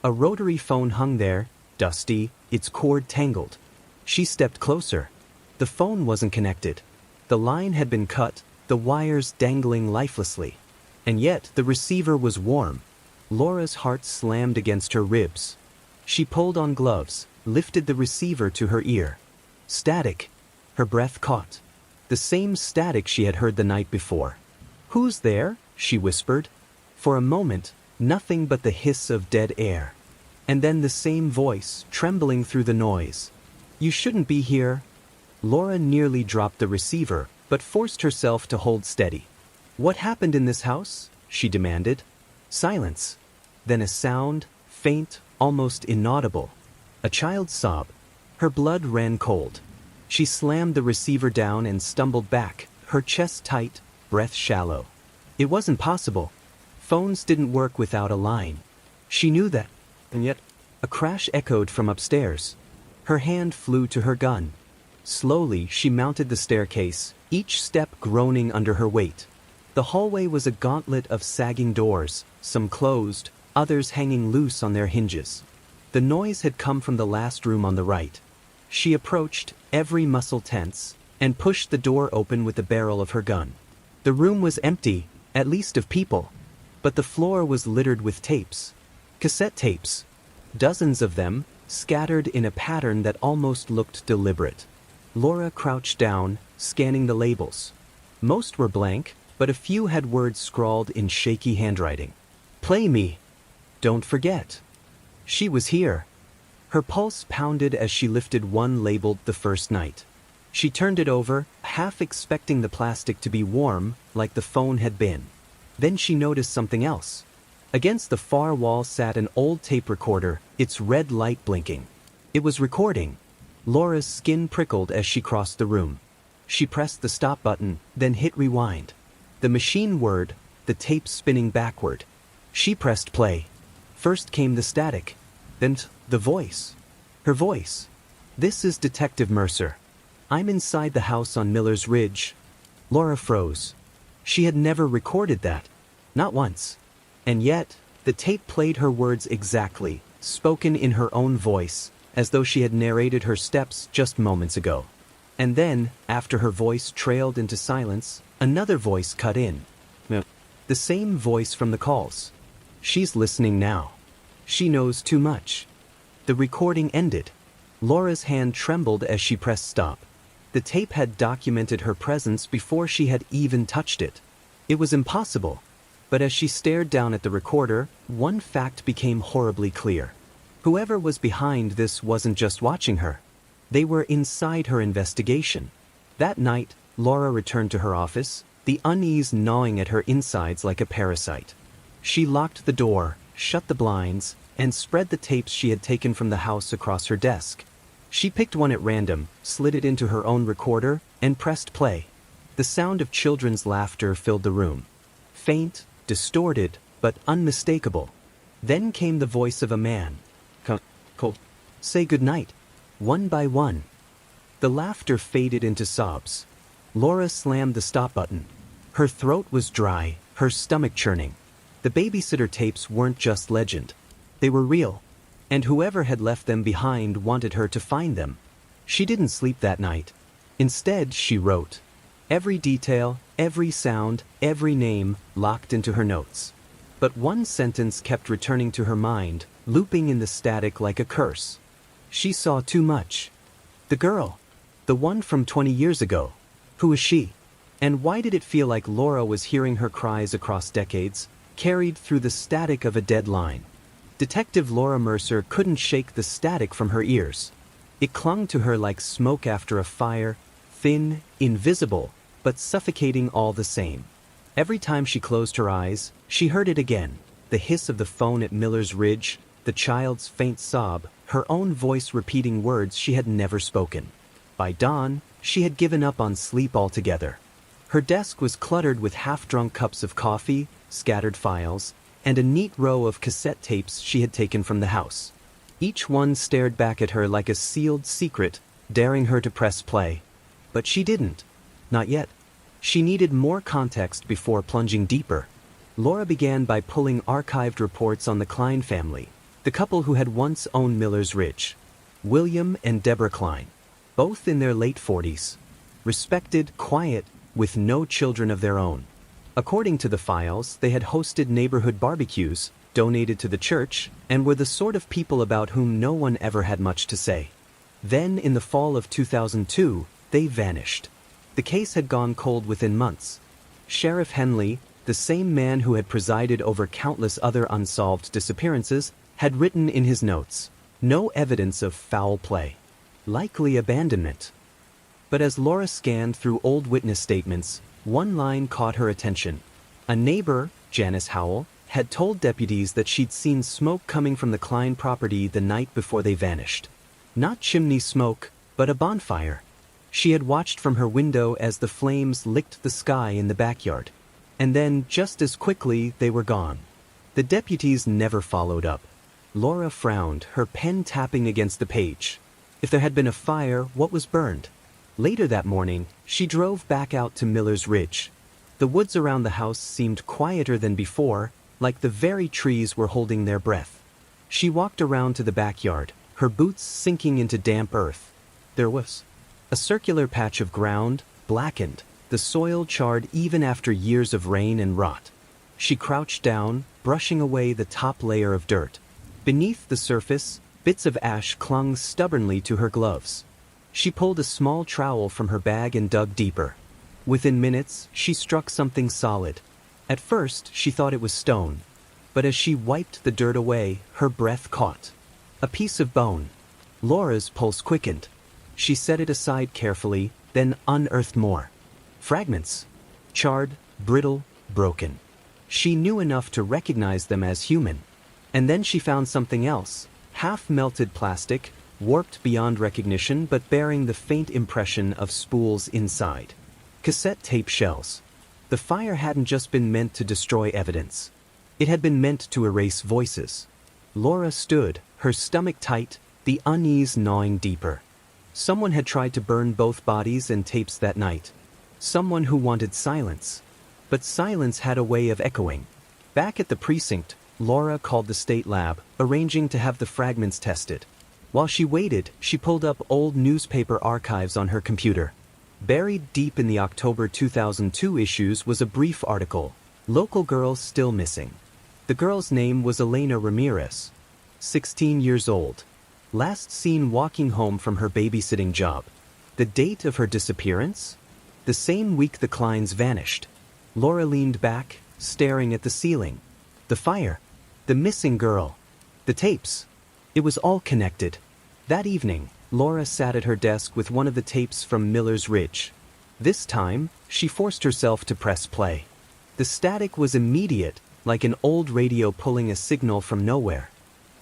A rotary phone hung there, dusty, its cord tangled. She stepped closer. The phone wasn't connected. The line had been cut, the wires dangling lifelessly. And yet the receiver was warm. Laura's heart slammed against her ribs. She pulled on gloves, lifted the receiver to her ear. Static. Her breath caught. The same static she had heard the night before. "Who's there?" she whispered. For a moment, nothing but the hiss of dead air. And then the same voice, trembling through the noise. "You shouldn't be here." Laura nearly dropped the receiver, but forced herself to hold steady. "What happened in this house?" she demanded. Silence. Then a sound, faint, almost inaudible. A child's sob. Her blood ran cold. She slammed the receiver down and stumbled back, her chest tight, breath shallow. It wasn't possible. Phones didn't work without a line. She knew that, and yet a crash echoed from upstairs. Her hand flew to her gun. Slowly, she mounted the staircase, each step groaning under her weight. The hallway was a gauntlet of sagging doors, some closed, others hanging loose on their hinges. The noise had come from the last room on the right. She approached, every muscle tense, and pushed the door open with the barrel of her gun. The room was empty, at least of people, but the floor was littered with tapes. Cassette tapes. Dozens of them, scattered in a pattern that almost looked deliberate. Laura crouched down, scanning the labels. Most were blank, but a few had words scrawled in shaky handwriting. "Play me. Don't forget." She was here. Her pulse pounded as she lifted one labeled "The First Night." She turned it over, half expecting the plastic to be warm, like the phone had been. Then she noticed something else. Against the far wall sat an old tape recorder, its red light blinking. It was recording. Laura's skin prickled as she crossed the room. She pressed the stop button, then hit rewind. The machine whirred, the tape spinning backward. She pressed play. First came the static, then the voice. Her voice. "This is Detective Mercer. I'm inside the house on Miller's Ridge." Laura froze. She had never recorded that. Not once. And yet, the tape played her words exactly, spoken in her own voice, as though she had narrated her steps just moments ago. And then, after her voice trailed into silence, another voice cut in. The same voice from the calls. She's listening now. She knows too much. The recording ended. Laura's hand trembled as she pressed stop. The tape had documented her presence before she had even touched it. It was impossible. But as she stared down at the recorder, one fact became horribly clear. Whoever was behind this wasn't just watching her. They were inside her investigation. That night, Laura returned to her office, the unease gnawing at her insides like a parasite. She locked the door, shut the blinds, and spread the tapes she had taken from the house across her desk. She picked one at random, slid it into her own recorder, and pressed play. The sound of children's laughter filled the room. Faint, distorted, but unmistakable. Then came the voice of a man. Say goodnight. One by one. The laughter faded into sobs. Laura slammed the stop button. Her throat was dry, her stomach churning. The babysitter tapes weren't just legend. They were real. And whoever had left them behind wanted her to find them. She didn't sleep that night. Instead, she wrote. Every detail, every sound, every name locked into her notes. But one sentence kept returning to her mind, looping in the static like a curse. She saw too much. The girl. The one from 20 years ago. Who was she? And why did it feel like Laura was hearing her cries across decades, carried through the static of a dead line? Detective Laura Mercer couldn't shake the static from her ears. It clung to her like smoke after a fire, thin, invisible, but suffocating all the same. Every time she closed her eyes, she heard it again, the hiss of the phone at Miller's Ridge, the child's faint sob, her own voice repeating words she had never spoken. By dawn, she had given up on sleep altogether. Her desk was cluttered with half-drunk cups of coffee, scattered files, and a neat row of cassette tapes she had taken from the house. Each one stared back at her like a sealed secret, daring her to press play. But she didn't. Not yet. She needed more context before plunging deeper. Laura began by pulling archived reports on the Klein family, the couple who had once owned Miller's Ridge. William and Deborah Klein, both in their late 40s. Respected, quiet, with no children of their own. According to the files, they had hosted neighborhood barbecues, donated to the church, and were the sort of people about whom no one ever had much to say. Then, in the fall of 2002, they vanished. The case had gone cold within months. Sheriff Henley, the same man who had presided over countless other unsolved disappearances, had written in his notes, no evidence of foul play. Likely abandonment. But as Laura scanned through old witness statements, one line caught her attention. A neighbor, Janice Howell, had told deputies that she'd seen smoke coming from the Klein property the night before they vanished. Not chimney smoke, but a bonfire. She had watched from her window as the flames licked the sky in the backyard. And then, just as quickly, they were gone. The deputies never followed up. Laura frowned, her pen tapping against the page. If there had been a fire, what was burned? Later that morning, she drove back out to Miller's Ridge. The woods around the house seemed quieter than before, like the very trees were holding their breath. She walked around to the backyard, her boots sinking into damp earth. There was a circular patch of ground, blackened, the soil charred even after years of rain and rot. She crouched down, brushing away the top layer of dirt. Beneath the surface, bits of ash clung stubbornly to her gloves. She pulled a small trowel from her bag and dug deeper. Within minutes, she struck something solid. At first, she thought it was stone. But as she wiped the dirt away, her breath caught. A piece of bone. Laura's pulse quickened. She set it aside carefully, then unearthed more. Fragments. Charred, brittle, broken. She knew enough to recognize them as human. And then she found something else. Half-melted plastic, warped beyond recognition but bearing the faint impression of spools inside. Cassette tape shells. The fire hadn't just been meant to destroy evidence. It had been meant to erase voices. Laura stood, her stomach tight, the unease gnawing deeper. Someone had tried to burn both bodies and tapes that night. Someone who wanted silence. But silence had a way of echoing. Back at the precinct, Laura called the state lab, arranging to have the fragments tested. While she waited, she pulled up old newspaper archives on her computer. Buried deep in the October 2002 issues was a brief article, "Local Girl Still Missing." The girl's name was Elena Ramirez, 16 years old. Last seen walking home from her babysitting job. The date of her disappearance? The same week the Kleins vanished. Laura leaned back, staring at the ceiling. The fire. The missing girl. The tapes. It was all connected. That evening, Laura sat at her desk with one of the tapes from Miller's Ridge. This time, she forced herself to press play. The static was immediate, like an old radio pulling a signal from nowhere.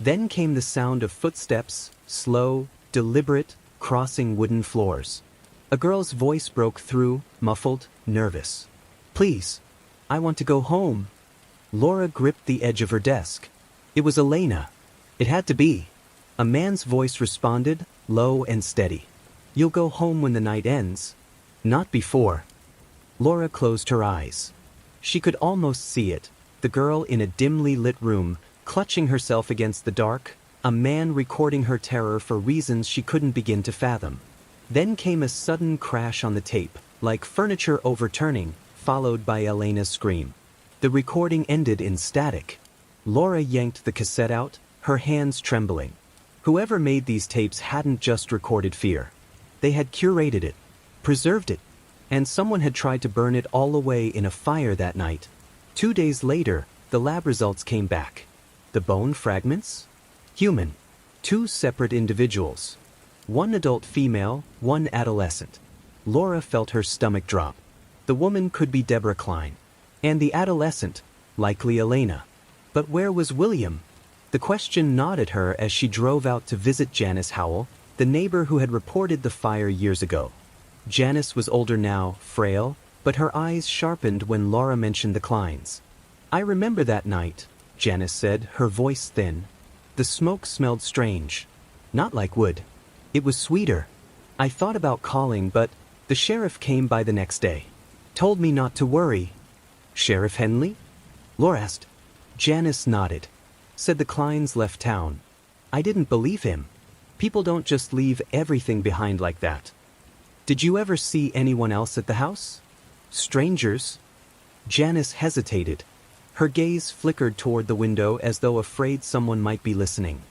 Then came the sound of footsteps, slow, deliberate, crossing wooden floors. A girl's voice broke through, muffled, nervous. "Please. I want to go home." Laura gripped the edge of her desk. It was Elena. It had to be. A man's voice responded, low and steady. "You'll go home when the night ends. Not before." Laura closed her eyes. She could almost see it, the girl in a dimly lit room, clutching herself against the dark, a man recording her terror for reasons she couldn't begin to fathom. Then came a sudden crash on the tape, like furniture overturning, followed by Elena's scream. The recording ended in static. Laura yanked the cassette out, her hands trembling. Whoever made these tapes hadn't just recorded fear. They had curated it, preserved it, and someone had tried to burn it all away in a fire that night. 2 days later, the lab results came back. The bone fragments? Human. 2 separate individuals. 1 adult female, 1 adolescent. Laura felt her stomach drop. The woman could be Deborah Klein. And the adolescent, likely Elena. But where was William? The question gnawed at her as she drove out to visit Janice Howell, the neighbor who had reported the fire years ago. Janice was older now, frail, but her eyes sharpened when Laura mentioned the Kleins. "I remember that night," Janice said, her voice thin. "The smoke smelled strange. Not like wood. It was sweeter. I thought about calling, but the sheriff came by the next day. Told me not to worry." "Sheriff Henley?" Laura asked. Janice nodded. Said the Kleins left town. "I didn't believe him. People don't just leave everything behind like that." "Did you ever see anyone else at the house? Strangers?" Janice hesitated. Her gaze flickered toward the window as though afraid someone might be listening.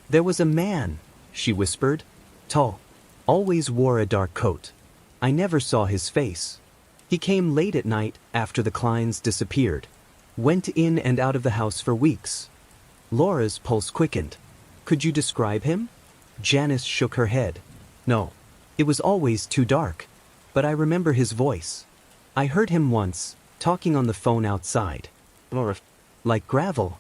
"There was a man," she whispered. "Tall. Always wore a dark coat. I never saw his face. He came late at night after the Kleins disappeared. Went in and out of the house for weeks." Laura's pulse quickened. "Could you describe him?" Janice shook her head. "No. It was always too dark. But I remember his voice. I heard him once, talking on the phone outside." Laura. "Like gravel."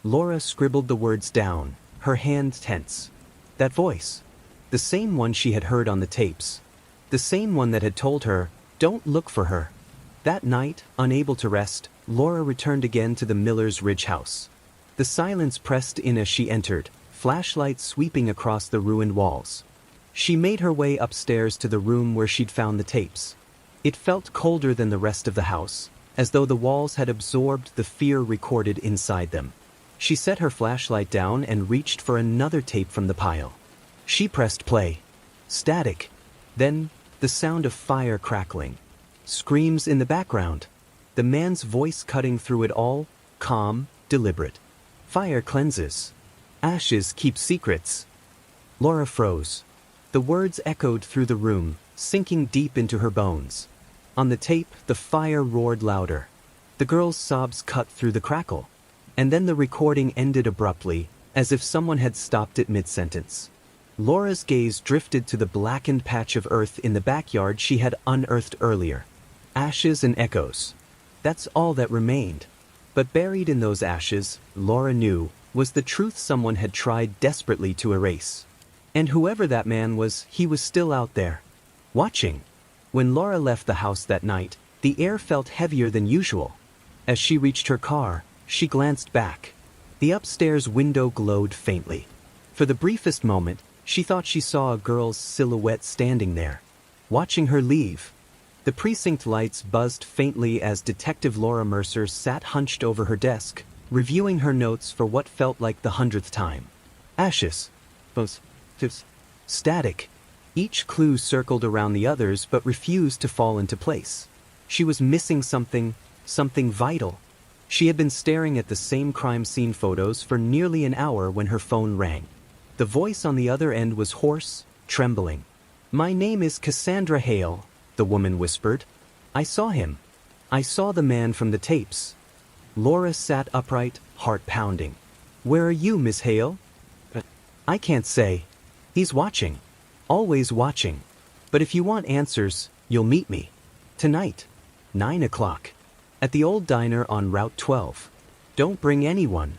Laura scribbled the words down, her hand tense. That voice. The same one she had heard on the tapes. The same one that had told her, "Don't look for her." That night, unable to rest, Laura returned again to the Miller's Ridge house. The silence pressed in as she entered, flashlights sweeping across the ruined walls. She made her way upstairs to the room where she'd found the tapes. It felt colder than the rest of the house, as though the walls had absorbed the fear recorded inside them. She set her flashlight down and reached for another tape from the pile. She pressed play. Static. Then, the sound of fire crackling. Screams in the background. The man's voice cutting through it all, calm, deliberate. "Fire cleanses. Ashes keep secrets." Laura froze. The words echoed through the room, sinking deep into her bones. On the tape, the fire roared louder. The girl's sobs cut through the crackle. And then the recording ended abruptly, as if someone had stopped it mid-sentence. Laura's gaze drifted to the blackened patch of earth in the backyard she had unearthed earlier. Ashes and echoes. That's all that remained. But buried in those ashes, Laura knew, was the truth someone had tried desperately to erase. And whoever that man was, he was still out there. Watching. When Laura left the house that night, the air felt heavier than usual. As she reached her car, she glanced back. The upstairs window glowed faintly. For the briefest moment, she thought she saw a girl's silhouette standing there, watching her leave. The precinct lights buzzed faintly as Detective Laura Mercer sat hunched over her desk, reviewing her notes for what felt like the 100th time. Ashes. Static. Each clue circled around the others but refused to fall into place. She was missing something vital. She had been staring at the same crime scene photos for nearly an hour when her phone rang. The voice on the other end was hoarse, trembling. "My name is Cassandra Hale," the woman whispered. "I saw him. I saw the man from the tapes." Laura sat upright, heart pounding. "Where are you, Miss Hale?" "I can't say. He's watching. Always watching. But if you want answers, you'll meet me. Tonight. 9 o'clock. At the old diner on Route 12. Don't bring anyone."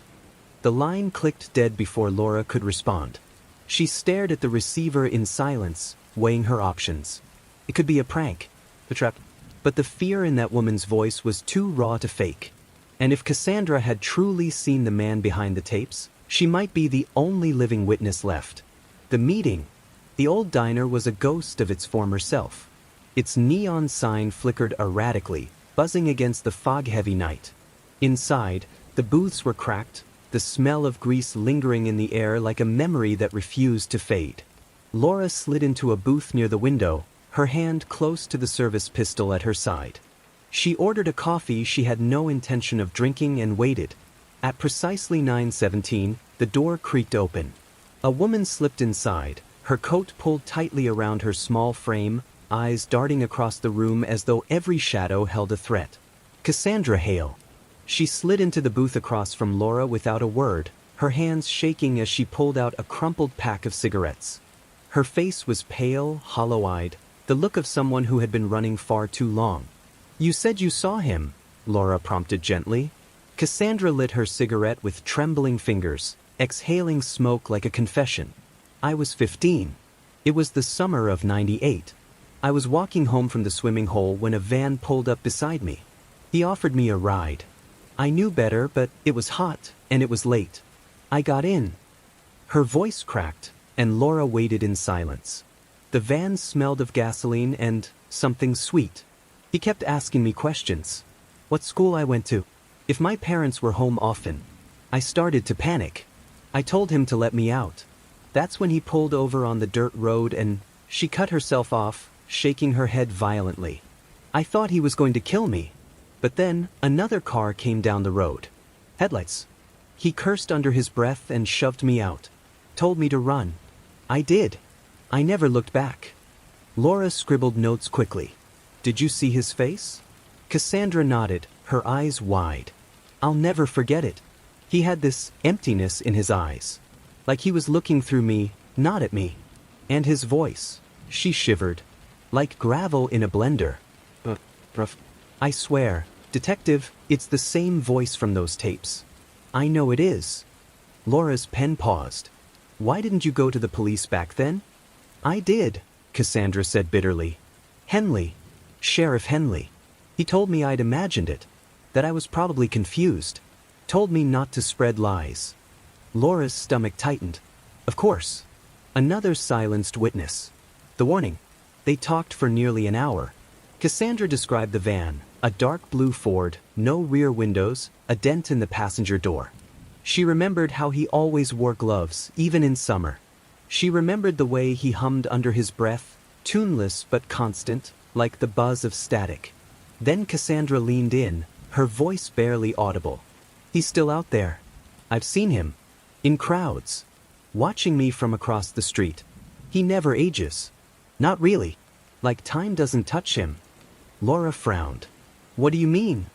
The line clicked dead before Laura could respond. She stared at the receiver in silence, weighing her options. It could be a prank. A trap. But the fear in that woman's voice was too raw to fake. And if Cassandra had truly seen the man behind the tapes, she might be the only living witness left. The meeting. The old diner was a ghost of its former self. Its neon sign flickered erratically, buzzing against the fog-heavy night. Inside, the booths were cracked, the smell of grease lingering in the air like a memory that refused to fade. Laura slid into a booth near the window, her hand close to the service pistol at her side. She ordered a coffee she had no intention of drinking and waited. At precisely 9:17, the door creaked open. A woman slipped inside, her coat pulled tightly around her small frame, eyes darting across the room as though every shadow held a threat. Cassandra Hale. She slid into the booth across from Laura without a word, her hands shaking as she pulled out a crumpled pack of cigarettes. Her face was pale, hollow-eyed, the look of someone who had been running far too long. "You said you saw him," Laura prompted gently. Cassandra lit her cigarette with trembling fingers, exhaling smoke like a confession. "I was 15. It was the summer of '98. I was walking home from the swimming hole when a van pulled up beside me. He offered me a ride. I knew better, but it was hot, and it was late. I got in." Her voice cracked, and Laura waited in silence. The van smelled of gasoline and something sweet. He kept asking me questions. What school I went to. If my parents were home often. I started to panic. I told him to let me out. That's when he pulled over on the dirt road and she cut herself off, shaking her head violently. I thought he was going to kill me. But then, another car came down the road. Headlights. He cursed under his breath and shoved me out. Told me to run. I did. I never looked back. Laura scribbled notes quickly. Did you see his face? Cassandra nodded, her eyes wide. I'll never forget it. He had this emptiness in his eyes. Like he was looking through me, not at me. And his voice. She shivered. Like gravel in a blender. Rough. I swear, Detective, it's the same voice from those tapes. I know it is. Laura's pen paused. Why didn't you go to the police back then? I did, Cassandra said bitterly. Henley. Sheriff Henley. He told me I'd imagined it. That I was probably confused. Told me not to spread lies. Laura's stomach tightened. Of course. Another silenced witness. The warning. They talked for nearly an hour. Cassandra described the van, a dark blue Ford, no rear windows, a dent in the passenger door. She remembered how he always wore gloves, even in summer. She remembered the way he hummed under his breath, tuneless but constant, like the buzz of static. Then Cassandra leaned in, her voice barely audible. He's still out there. I've seen him. In crowds. Watching me from across the street. He never ages. Not really. Like time doesn't touch him. Laura frowned. What do you mean?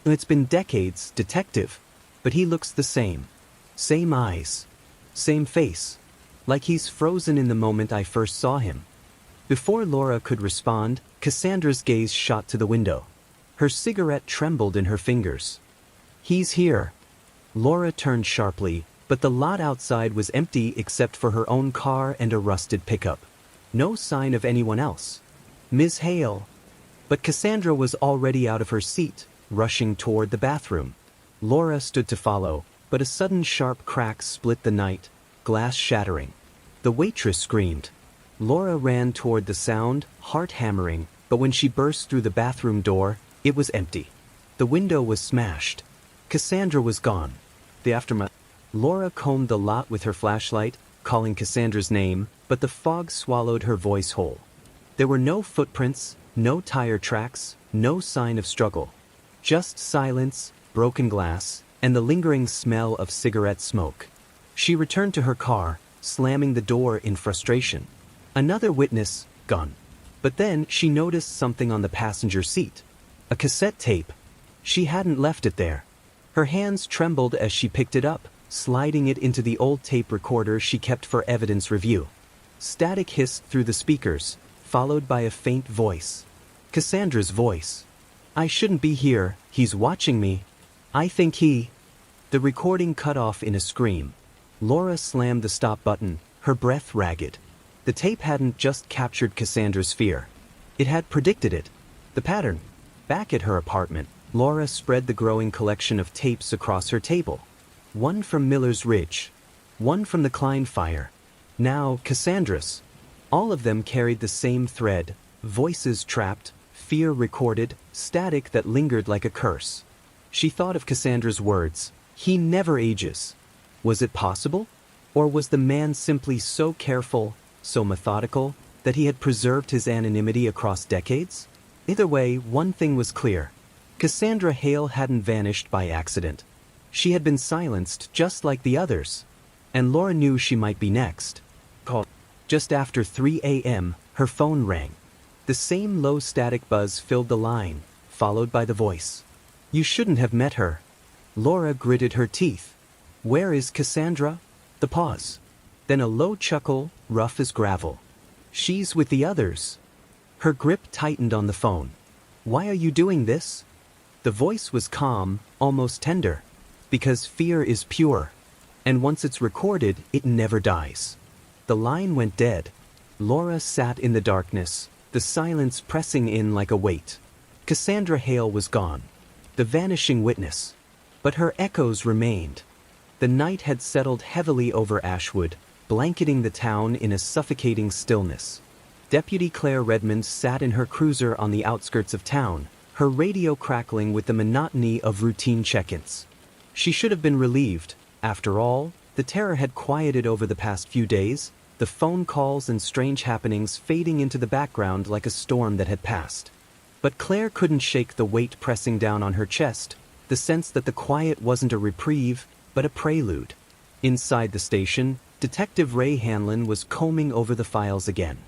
It's been decades, Detective. But he looks the same. Same eyes. Same face. Like he's frozen in the moment I first saw him. Before Laura could respond, Cassandra's gaze shot to the window. Her cigarette trembled in her fingers. He's here. Laura turned sharply, but the lot outside was empty except for her own car and a rusted pickup. No sign of anyone else. Ms. Hale. But Cassandra was already out of her seat, rushing toward the bathroom. Laura stood to follow, but a sudden sharp crack split the night, glass shattering. The waitress screamed. Laura ran toward the sound, heart hammering, but when she burst through the bathroom door, it was empty. The window was smashed. Cassandra was gone. The aftermath. Laura combed the lot with her flashlight, calling Cassandra's name, but the fog swallowed her voice whole. There were no footprints, no tire tracks, no sign of struggle. Just silence, broken glass, and the lingering smell of cigarette smoke. She returned to her car, slamming the door in frustration. Another witness, gone. But then she noticed something on the passenger seat. A cassette tape. She hadn't left it there. Her hands trembled as she picked it up, sliding it into the old tape recorder she kept for evidence review. Static hissed through the speakers, followed by a faint voice. Cassandra's voice. I shouldn't be here, he's watching me. I think he... The recording cut off in a scream. Laura slammed the stop button, her breath ragged. The tape hadn't just captured Cassandra's fear. It had predicted it. The pattern. Back at her apartment, Laura spread the growing collection of tapes across her table. One from Miller's Ridge. One from the Klein fire. Now Cassandra's. All of them carried the same thread: voices trapped, fear recorded, static that lingered like a curse. She thought of Cassandra's words, "He never ages." Was it possible? Or was the man simply so careful, so methodical, that he had preserved his anonymity across decades? Either way, one thing was clear. Cassandra Hale hadn't vanished by accident. She had been silenced just like the others. And Laura knew she might be next. Just after 3 a.m., her phone rang. The same low static buzz filled the line, followed by the voice. "You shouldn't have met her." Laura gritted her teeth. "Where is Cassandra?" The pause. Then a low chuckle, rough as gravel. "She's with the others." Her grip tightened on the phone. "Why are you doing this?" The voice was calm, almost tender. "Because fear is pure. And once it's recorded, it never dies." The line went dead. Laura sat in the darkness, the silence pressing in like a weight. Cassandra Hale was gone. The vanishing witness. But her echoes remained. The night had settled heavily over Ashwood, blanketing the town in a suffocating stillness. Deputy Claire Redmond sat in her cruiser on the outskirts of town, her radio crackling with the monotony of routine check-ins. She should have been relieved. After all, the terror had quieted over the past few days, the phone calls and strange happenings fading into the background like a storm that had passed. But Claire couldn't shake the weight pressing down on her chest, the sense that the quiet wasn't a reprieve, but a prelude. Inside the station, Detective Ray Hanlon was combing over the files again.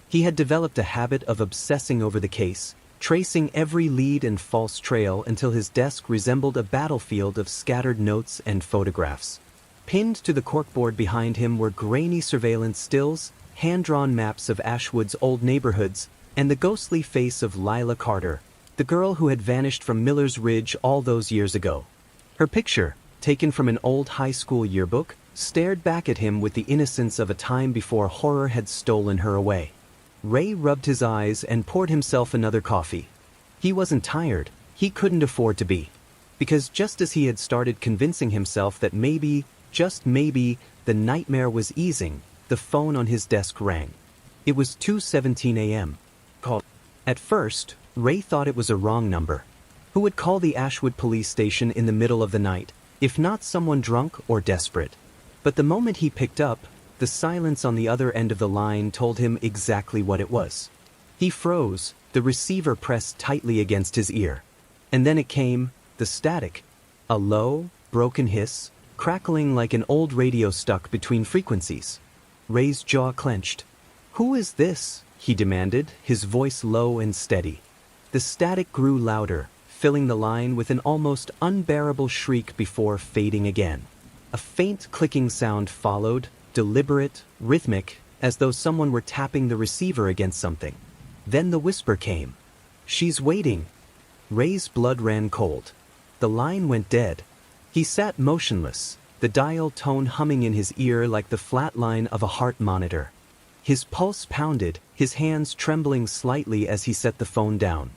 He had developed a habit of obsessing over the case, tracing every lead and false trail until his desk resembled a battlefield of scattered notes and photographs. Pinned to the corkboard behind him were grainy surveillance stills, hand-drawn maps of Ashwood's old neighborhoods, and the ghostly face of Lila Carter, the girl who had vanished from Miller's Ridge all those years ago. Her picture, taken from an old high school yearbook, stared back at him with the innocence of a time before horror had stolen her away. Ray rubbed his eyes and poured himself another coffee. He wasn't tired, he couldn't afford to be. Because just as he had started convincing himself that maybe, just maybe, the nightmare was easing, the phone on his desk rang. It was 2:17 a.m. Call. At first, Ray thought it was a wrong number. Who would call the Ashwood police station in the middle of the night, if not someone drunk or desperate? But the moment he picked up, the silence on the other end of the line told him exactly what it was. He froze, the receiver pressed tightly against his ear. And then it came, the static. A low, broken hiss, crackling like an old radio stuck between frequencies. Ray's jaw clenched. "Who is this?" he demanded, his voice low and steady. The static grew louder, filling the line with an almost unbearable shriek before fading again. A faint clicking sound followed, deliberate, rhythmic, as though someone were tapping the receiver against something. Then the whisper came. "She's waiting." Ray's blood ran cold. The line went dead. He sat motionless, the dial tone humming in his ear like the flat line of a heart monitor. His pulse pounded, his hands trembling slightly as he set the phone down.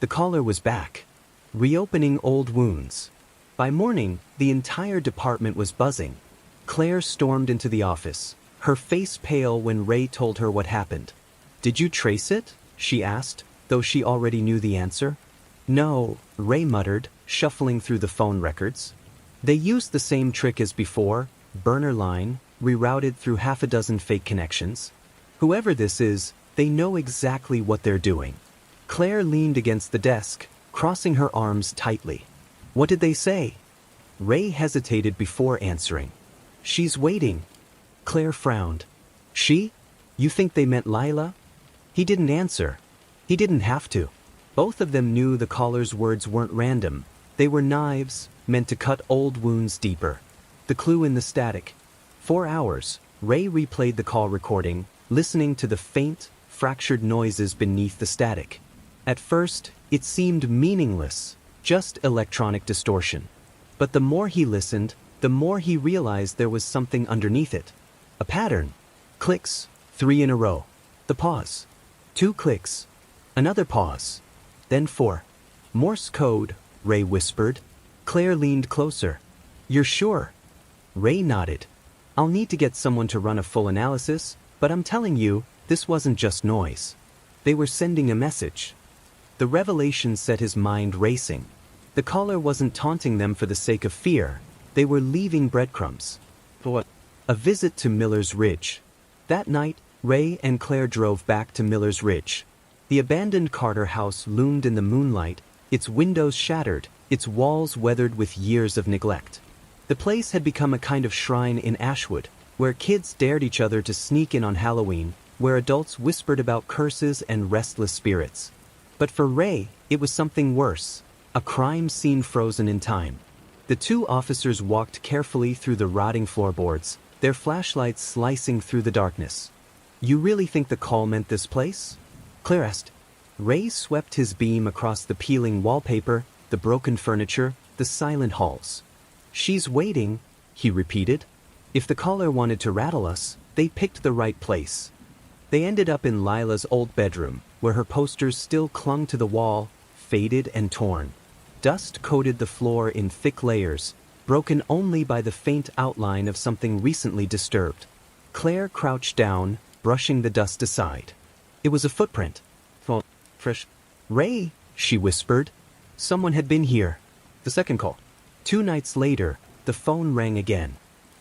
The caller was back. Reopening old wounds. By morning, the entire department was buzzing. Claire stormed into the office, her face pale when Ray told her what happened. "Did you trace it?" she asked, though she already knew the answer. "No," Ray muttered, shuffling through the phone records. "They used the same trick as before, burner line, rerouted through half a dozen fake connections. Whoever this is, they know exactly what they're doing." Claire leaned against the desk, crossing her arms tightly. "What did they say?" Ray hesitated before answering. "She's waiting." Claire frowned. "She? You think they meant Lila?" He didn't answer. He didn't have to. Both of them knew the caller's words weren't random. They were knives, meant to cut old wounds deeper. The clue in the static. 4 hours, Ray replayed the call recording, listening to the faint, fractured noises beneath the static. At first, it seemed meaningless, just electronic distortion. But the more he listened, the more he realized there was something underneath it. A pattern. Clicks, 3 in a row. The pause. 2 clicks. Another pause. Then 4. Morse code, Ray whispered. Claire leaned closer. You're sure? Ray nodded. I'll need to get someone to run a full analysis, but I'm telling you, this wasn't just noise. They were sending a message. The revelation set his mind racing. The caller wasn't taunting them for the sake of fear. They were leaving breadcrumbs. For what? A visit to Miller's Ridge. That night, Ray and Claire drove back to Miller's Ridge. The abandoned Carter house loomed in the moonlight, its windows shattered, its walls weathered with years of neglect. The place had become a kind of shrine in Ashwood, where kids dared each other to sneak in on Halloween, where adults whispered about curses and restless spirits. But for Ray, it was something worse, a crime scene frozen in time. The two officers walked carefully through the rotting floorboards, their flashlights slicing through the darkness. You really think the call meant this place? Claire asked. Ray swept his beam across the peeling wallpaper, the broken furniture, the silent halls. She's waiting, he repeated. If the caller wanted to rattle us, they picked the right place. They ended up in Lila's old bedroom, where her posters still clung to the wall, faded and torn. Dust coated the floor in thick layers, broken only by the faint outline of something recently disturbed. Claire crouched down, brushing the dust aside. It was a footprint. Fresh. Ray, she whispered. Someone had been here. The second call. 2 nights later, the phone rang again.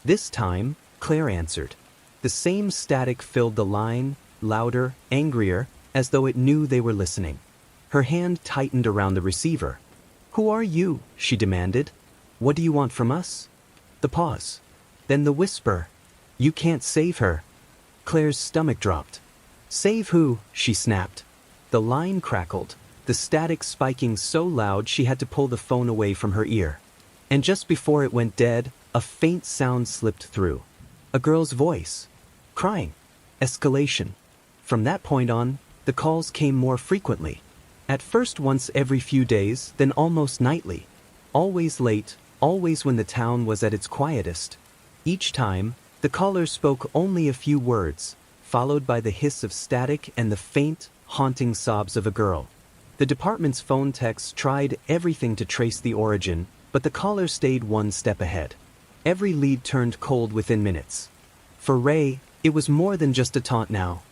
This time, Claire answered. The same static filled the line, louder, angrier, as though it knew they were listening. Her hand tightened around the receiver. Who are you? She demanded. What do you want from us? The pause. Then the whisper. You can't save her. Claire's stomach dropped. Save who? She snapped. The line crackled, the static spiking so loud she had to pull the phone away from her ear. And just before it went dead, a faint sound slipped through. A girl's voice. Crying. Escalation. From that point on, the calls came more frequently. At first once every few days, then almost nightly. Always late, always when the town was at its quietest. Each time, the caller spoke only a few words, followed by the hiss of static and the faint, haunting sobs of a girl. The department's phone techs tried everything to trace the origin, but the caller stayed one step ahead. Every lead turned cold within minutes. For Ray, it was more than just a taunt now.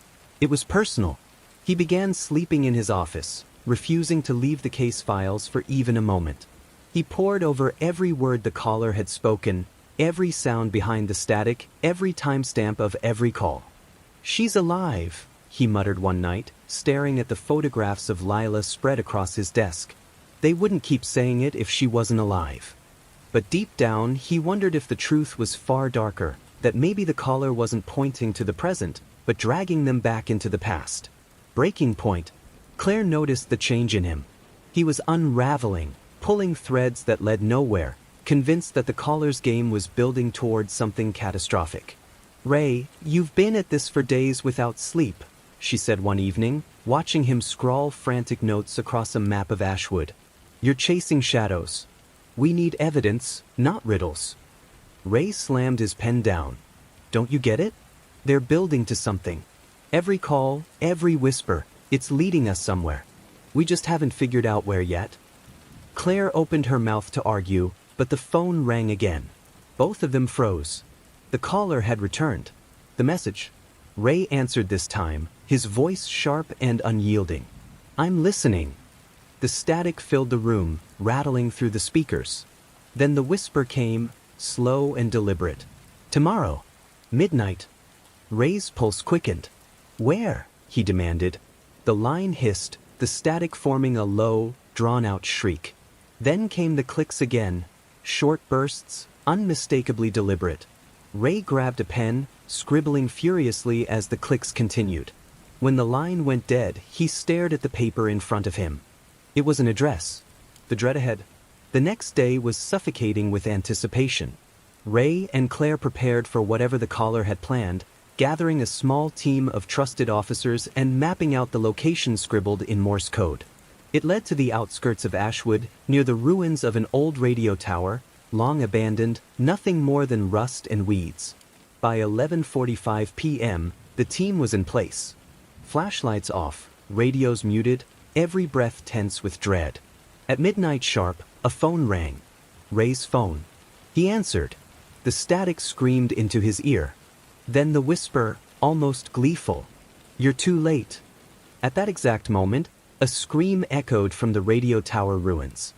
It was personal. He began sleeping in his office, refusing to leave the case files for even a moment. He pored over every word the caller had spoken, every sound behind the static, every timestamp of every call. She's alive, he muttered one night, staring at the photographs of Lila spread across his desk. They wouldn't keep saying it if she wasn't alive. But deep down, he wondered if the truth was far darker, that maybe the caller wasn't pointing to the present, but dragging them back into the past. Breaking point. Claire noticed the change in him. He was unraveling, pulling threads that led nowhere, convinced that the caller's game was building towards something catastrophic. Ray, you've been at this for days without sleep, she said one evening, watching him scrawl frantic notes across a map of Ashwood. You're chasing shadows. We need evidence, not riddles. Ray slammed his pen down. Don't you get it? They're building to something. Every call, every whisper, it's leading us somewhere. We just haven't figured out where yet. Claire opened her mouth to argue, but the phone rang again. Both of them froze. The caller had returned. The message. Ray answered this time, his voice sharp and unyielding. I'm listening. The static filled the room, rattling through the speakers. Then the whisper came, slow and deliberate. Tomorrow. Midnight. Ray's pulse quickened. Where? He demanded. The line hissed, the static forming a low, drawn-out shriek. Then came the clicks again, short bursts, unmistakably deliberate. Ray grabbed a pen, scribbling furiously as the clicks continued. When the line went dead, he stared at the paper in front of him. It was an address. The dread ahead. The next day was suffocating with anticipation. Ray and Claire prepared for whatever the caller had planned, gathering a small team of trusted officers and mapping out the location scribbled in Morse code. It led to the outskirts of Ashwood, near the ruins of an old radio tower, long abandoned, nothing more than rust and weeds. By 11:45 p.m., the team was in place. Flashlights off, radios muted, every breath tense with dread. At midnight sharp, a phone rang. Ray's phone. He answered. The static screamed into his ear. Then the whisper, almost gleeful. "You're too late." At that exact moment, a scream echoed from the radio tower ruins.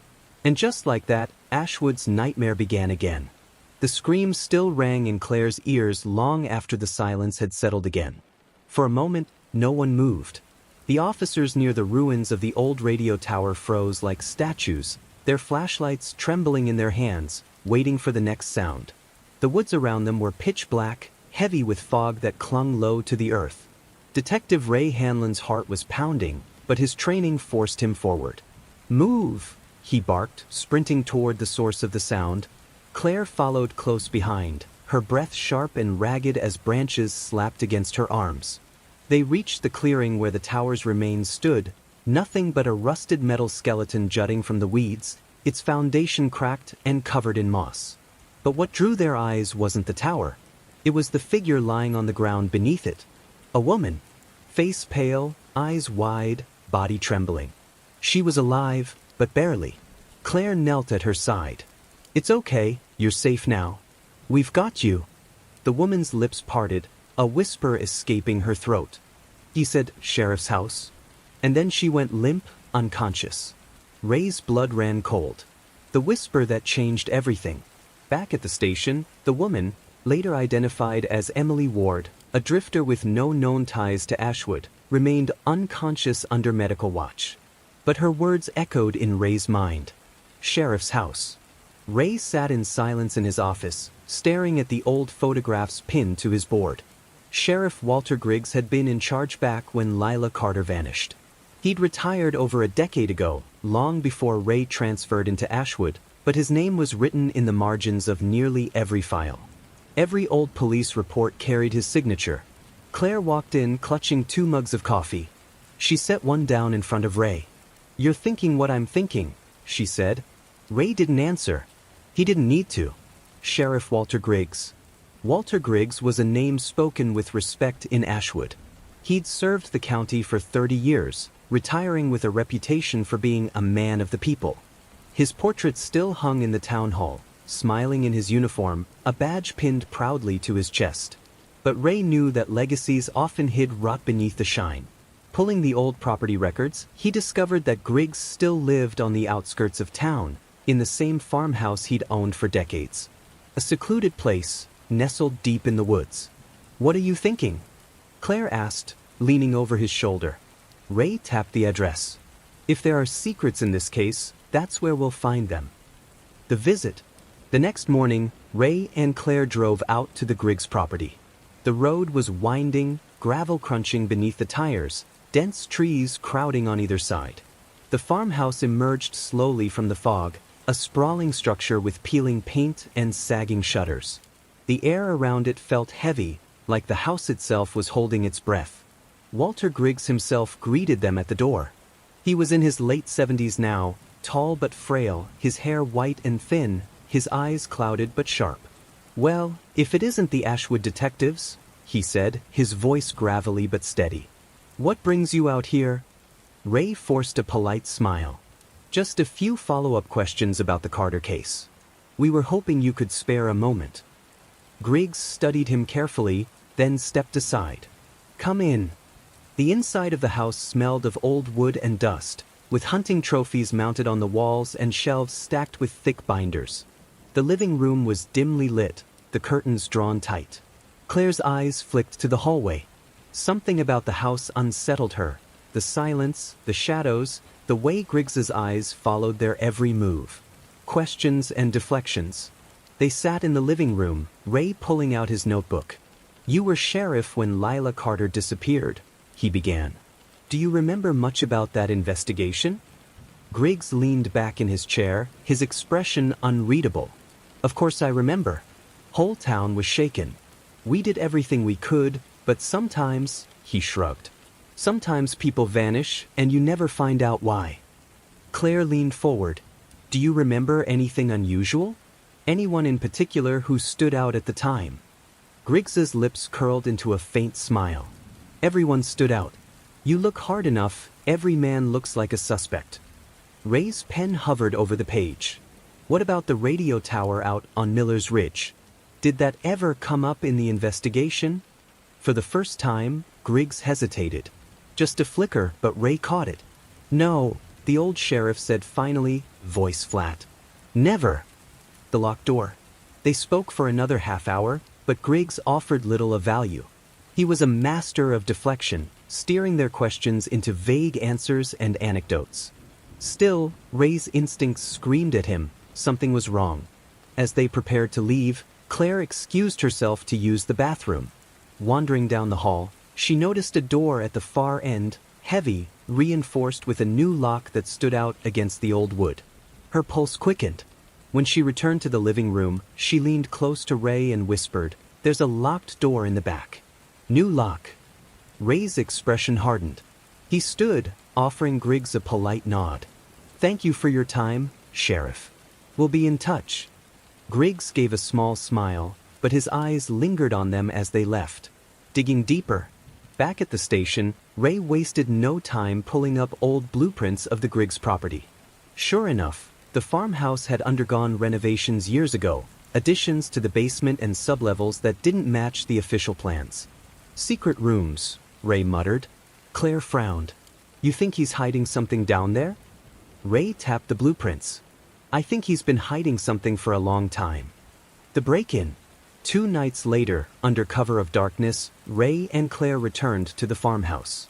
And just like that, Ashwood's nightmare began again. The scream still rang in Claire's ears long after the silence had settled again. For a moment, no one moved. The officers near the ruins of the old radio tower froze like statues, their flashlights trembling in their hands, waiting for the next sound. The woods around them were pitch black, heavy with fog that clung low to the earth. Detective Ray Hanlon's heart was pounding, but his training forced him forward. "Move!" he barked, sprinting toward the source of the sound. Claire followed close behind, her breath sharp and ragged as branches slapped against her arms. They reached the clearing where the tower's remains stood, nothing but a rusted metal skeleton jutting from the weeds, its foundation cracked and covered in moss. But what drew their eyes wasn't the tower. It was the figure lying on the ground beneath it. A woman, face pale, eyes wide, body trembling. She was alive, but barely. Claire knelt at her side. "It's okay, you're safe now. We've got you." The woman's lips parted, a whisper escaping her throat. He said, "Sheriff's house." And then she went limp, unconscious. Ray's blood ran cold. The whisper that changed everything. Back at the station, the woman, later identified as Emily Ward, a drifter with no known ties to Ashwood, remained unconscious under medical watch. But her words echoed in Ray's mind. Sheriff's house. Ray sat in silence in his office, staring at the old photographs pinned to his board. Sheriff Walter Griggs had been in charge back when Lila Carter vanished. He'd retired over a decade ago, long before Ray transferred into Ashwood, but his name was written in the margins of nearly every file. Every old police report carried his signature. Claire walked in clutching 2 mugs of coffee. She set one down in front of Ray. "You're thinking what I'm thinking," she said. Ray didn't answer. He didn't need to. Sheriff Walter Griggs. Walter Griggs was a name spoken with respect in Ashwood. He'd served the county for 30 years, retiring with a reputation for being a man of the people. His portrait still hung in the town hall, smiling in his uniform, a badge pinned proudly to his chest. But Ray knew that legacies often hid rot beneath the shine. Pulling the old property records, he discovered that Griggs still lived on the outskirts of town, in the same farmhouse he'd owned for decades. A secluded place, nestled deep in the woods. "What are you thinking?" Claire asked, leaning over his shoulder. Ray tapped the address. "If there are secrets in this case, that's where we'll find them." The visit. The next morning, Ray and Claire drove out to the Griggs property. The road was winding, gravel crunching beneath the tires, dense trees crowding on either side. The farmhouse emerged slowly from the fog, a sprawling structure with peeling paint and sagging shutters. The air around it felt heavy, like the house itself was holding its breath. Walter Griggs himself greeted them at the door. He was in his late 70s now, tall but frail, his hair white and thin, his eyes clouded but sharp. "Well, if it isn't the Ashwood detectives," he said, his voice gravelly but steady. "What brings you out here?" Ray forced a polite smile. "Just a few follow-up questions about the Carter case. We were hoping you could spare a moment." Griggs studied him carefully, then stepped aside. "Come in." The inside of the house smelled of old wood and dust, with hunting trophies mounted on the walls and shelves stacked with thick binders. The living room was dimly lit, the curtains drawn tight. Claire's eyes flicked to the hallway. Something about the house unsettled her. The silence, the shadows, the way Griggs's eyes followed their every move. Questions and deflections. They sat in the living room, Ray pulling out his notebook. "You were sheriff when Lila Carter disappeared," he began. "Do you remember much about that investigation?" Griggs leaned back in his chair, his expression unreadable. "Of course I remember. Whole town was shaken. We did everything we could, but sometimes," he shrugged, "sometimes people vanish and you never find out why." Claire leaned forward. "Do you remember anything unusual? Anyone in particular who stood out at the time?" Griggs's lips curled into a faint smile. "Everyone stood out. You look hard enough, every man looks like a suspect. Ray's pen hovered over the page. What about the radio tower out on Miller's Ridge? Did that ever come up in the investigation? For the first time, Griggs hesitated. Just a flicker, but Ray caught it. No, the old sheriff said finally, voice flat. Never. The locked door. They spoke for another half hour, but Griggs offered little of value. He was a master of deflection, steering their questions into vague answers and anecdotes. Still, Ray's instincts screamed at him, something was wrong. As they prepared to leave, Claire excused herself to use the bathroom. Wandering down the hall, she noticed a door at the far end, heavy, reinforced with a new lock that stood out against the old wood. Her pulse quickened. When she returned to the living room, she leaned close to Ray and whispered, "There's a locked door in the back." New lock. Ray's expression hardened. He stood, offering Griggs a polite nod. "Thank you for your time, Sheriff. We'll be in touch." Griggs gave a small smile, but his eyes lingered on them as they left. Digging deeper. Back at the station, Ray wasted no time pulling up old blueprints of the Griggs property. Sure enough, the farmhouse had undergone renovations years ago, additions to the basement and sublevels that didn't match the official plans. "Secret rooms," Ray muttered. Claire frowned. "You think he's hiding something down there?" Ray tapped the blueprints. "I think he's been hiding something for a long time." The break-in. 2 nights later, under cover of darkness, Ray and Claire returned to the farmhouse.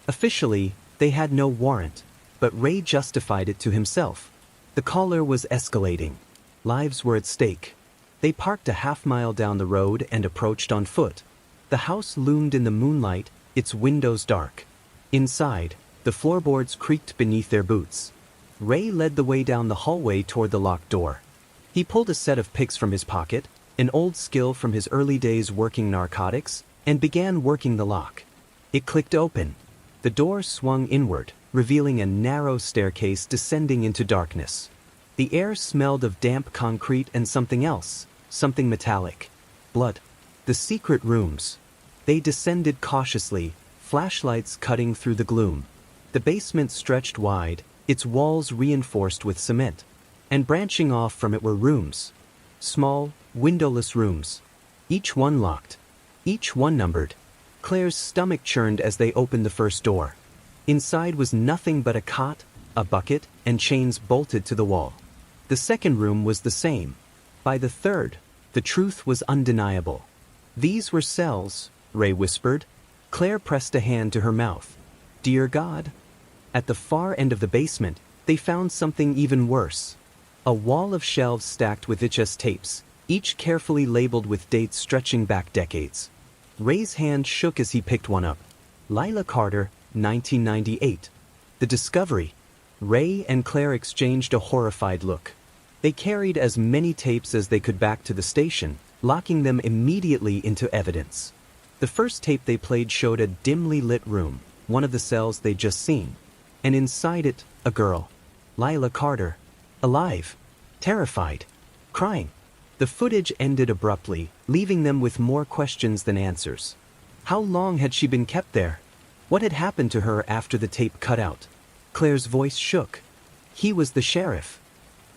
Officially, they had no warrant, but Ray justified it to himself. The caller was escalating. Lives were at stake. They parked a half-mile down the road and approached on foot. The house loomed in the moonlight, its windows dark. Inside, the floorboards creaked beneath their boots. Ray led the way down the hallway toward the locked door. He pulled a set of picks from his pocket, an old skill from his early days working narcotics, and began working the lock. It clicked open. The door swung inward, revealing a narrow staircase descending into darkness. The air smelled of damp concrete and something else, something metallic. Blood. The secret rooms. They descended cautiously, flashlights cutting through the gloom. The basement stretched wide, its walls reinforced with cement. And branching off from it were rooms. Small, windowless rooms. Each one locked. Each one numbered. Claire's stomach churned as they opened the first door. Inside was nothing but a cot, a bucket, and chains bolted to the wall. The second room was the same. By the third, the truth was undeniable. "These were cells," Ray whispered. Claire pressed a hand to her mouth. "Dear God." At the far end of the basement, they found something even worse. A wall of shelves stacked with VHS tapes, each carefully labeled with dates stretching back decades. Ray's hand shook as he picked one up. Lila Carter, 1998. The discovery. Ray and Claire exchanged a horrified look. They carried as many tapes as they could back to the station, locking them immediately into evidence. The first tape they played showed a dimly lit room, one of the cells they'd just seen. And inside it, a girl. Lila Carter. Alive. Terrified. Crying. The footage ended abruptly, leaving them with more questions than answers. How long had she been kept there? What had happened to her after the tape cut out? Claire's voice shook. He was the sheriff.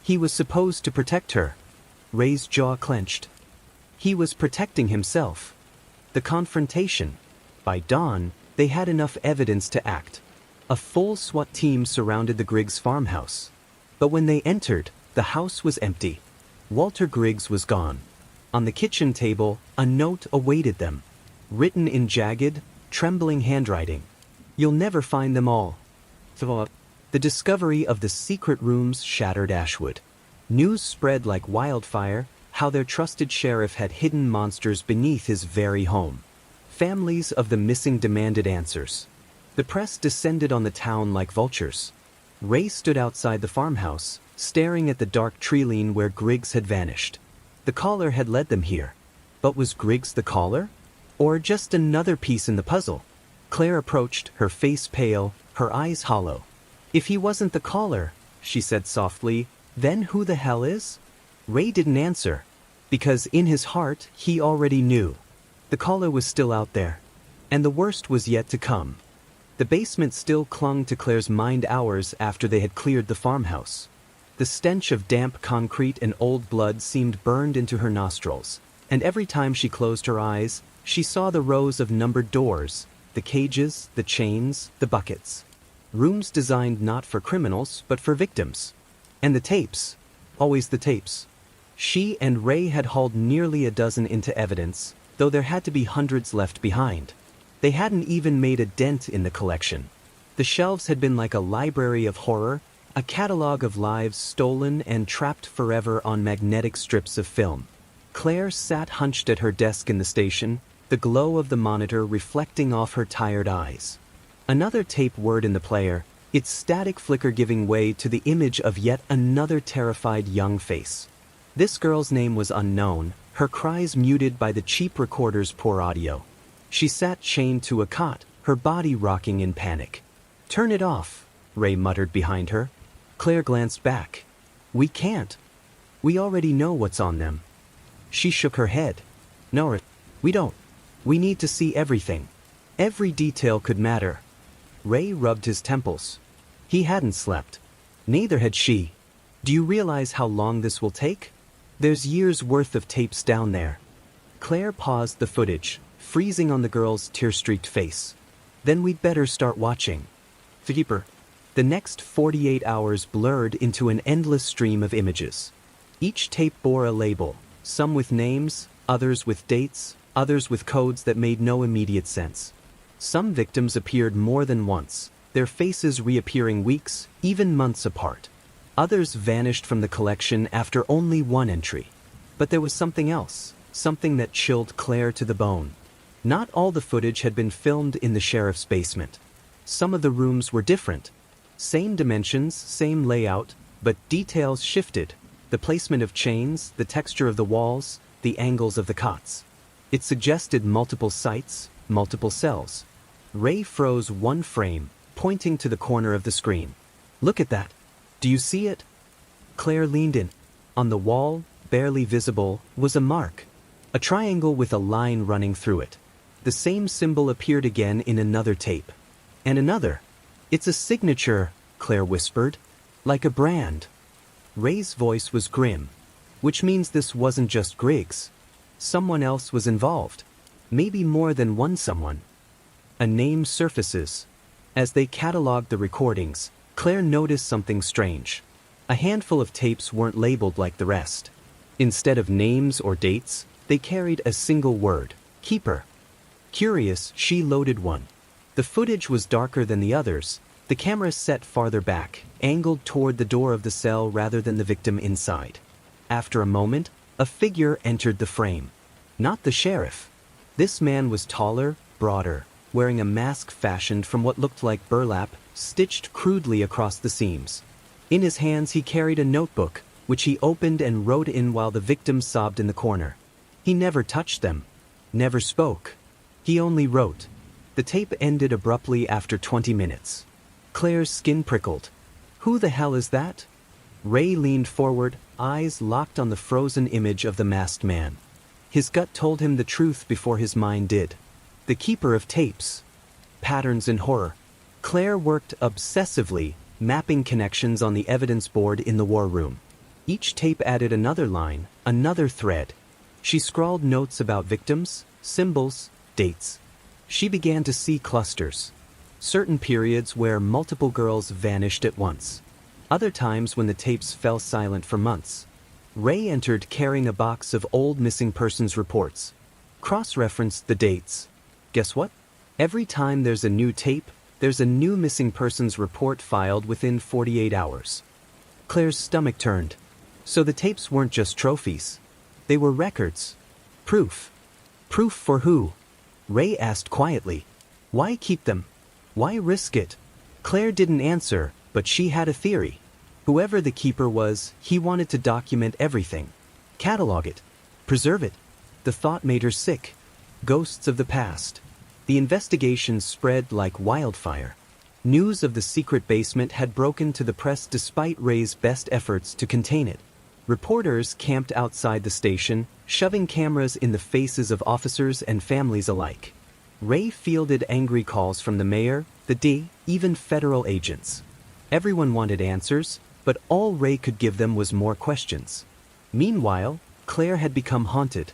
He was supposed to protect her. Ray's jaw clenched. He was protecting himself. The confrontation. By dawn, they had enough evidence to act. A full SWAT team surrounded the Griggs farmhouse. But when they entered, the house was empty. Walter Griggs was gone. On the kitchen table, a note awaited them. Written in jagged, trembling handwriting. "You'll never find them all." The discovery of the secret rooms shattered Ashwood. News spread like wildfire, how their trusted sheriff had hidden monsters beneath his very home. Families of the missing demanded answers. The press descended on the town like vultures. Ray stood outside the farmhouse, staring at the dark tree line where Griggs had vanished. The caller had led them here. But was Griggs the caller? Or just another piece in the puzzle? Claire approached, her face pale, her eyes hollow. "If he wasn't the caller," she said softly, "then who the hell is?" Ray didn't answer, because in his heart he already knew. The caller was still out there. And the worst was yet to come. The basement still clung to Claire's mind hours after they had cleared the farmhouse. The stench of damp concrete and old blood seemed burned into her nostrils, and every time she closed her eyes, she saw the rows of numbered doors, the cages, the chains, the buckets. Rooms designed not for criminals, but for victims. And the tapes. Always the tapes. She and Ray had hauled nearly a dozen into evidence, though there had to be hundreds left behind. They hadn't even made a dent in the collection. The shelves had been like a library of horror, a catalog of lives stolen and trapped forever on magnetic strips of film. Claire sat hunched at her desk in the station, the glow of the monitor reflecting off her tired eyes. Another tape whirred in the player, its static flicker giving way to the image of yet another terrified young face. This girl's name was unknown, her cries muted by the cheap recorder's poor audio. She sat chained to a cot, her body rocking in panic. "Turn it off," Ray muttered behind her. Claire glanced back. "We can't. We already know what's on them." She shook her head. "No, we don't. We need to see everything. Every detail could matter." Ray rubbed his temples. He hadn't slept. Neither had she. "Do you realize how long this will take? There's years' worth of tapes down there." Claire paused the footage, freezing on the girl's tear-streaked face. "Then we'd better start watching." Deeper. The next 48 hours blurred into an endless stream of images. Each tape bore a label, some with names, others with dates, others with codes that made no immediate sense. Some victims appeared more than once, their faces reappearing weeks, even months apart. Others vanished from the collection after only one entry. But there was something else, something that chilled Claire to the bone. Not all the footage had been filmed in the sheriff's basement. Some of the rooms were different. Same dimensions, same layout, but details shifted. The placement of chains, the texture of the walls, the angles of the cots. It suggested multiple sites, multiple cells. Ray froze one frame, pointing to the corner of the screen. "Look at that. Do you see it?" Claire leaned in. On the wall, barely visible, was a mark. A triangle with a line running through it. The same symbol appeared again in another tape. And another. "It's a signature," Claire whispered. "Like a brand." Ray's voice was grim. Which means this wasn't just Griggs. Someone else was involved. Maybe more than one someone. A name surfaces. As they cataloged the recordings, Claire noticed something strange. A handful of tapes weren't labeled like the rest. Instead of names or dates, they carried a single word, "Keeper." Curious, she loaded one. The footage was darker than the others, the camera set farther back, angled toward the door of the cell rather than the victim inside. After a moment, a figure entered the frame. Not the sheriff. This man was taller, broader, wearing a mask fashioned from what looked like burlap, stitched crudely across the seams. In his hands he carried a notebook, which he opened and wrote in while the victim sobbed in the corner. He never touched them. Never spoke. He only wrote. The tape ended abruptly after 20 minutes. Claire's skin prickled. "Who the hell is that?" Ray leaned forward, eyes locked on the frozen image of the masked man. His gut told him the truth before his mind did. The keeper of tapes. Patterns in horror. Claire worked obsessively, mapping connections on the evidence board in the war room. Each tape added another line, another thread. She scrawled notes about victims, symbols, dates. She began to see clusters. Certain periods where multiple girls vanished at once. Other times when the tapes fell silent for months. Ray entered carrying a box of old missing persons reports. Cross-referenced the dates. Guess what? Every time there's a new tape, there's a new missing persons report filed within 48 hours. Claire's stomach turned. So the tapes weren't just trophies. They were records. Proof. Proof for who? Ray asked quietly. Why keep them? Why risk it? Claire didn't answer, but she had a theory. Whoever the keeper was, he wanted to document everything. Catalog it. Preserve it. The thought made her sick. Ghosts of the past. The investigation spread like wildfire. News of the secret basement had broken to the press despite Ray's best efforts to contain it. Reporters camped outside the station, shoving cameras in the faces of officers and families alike. Ray fielded angry calls from the mayor, the D, even federal agents. Everyone wanted answers, but all Ray could give them was more questions. Meanwhile, Claire had become haunted.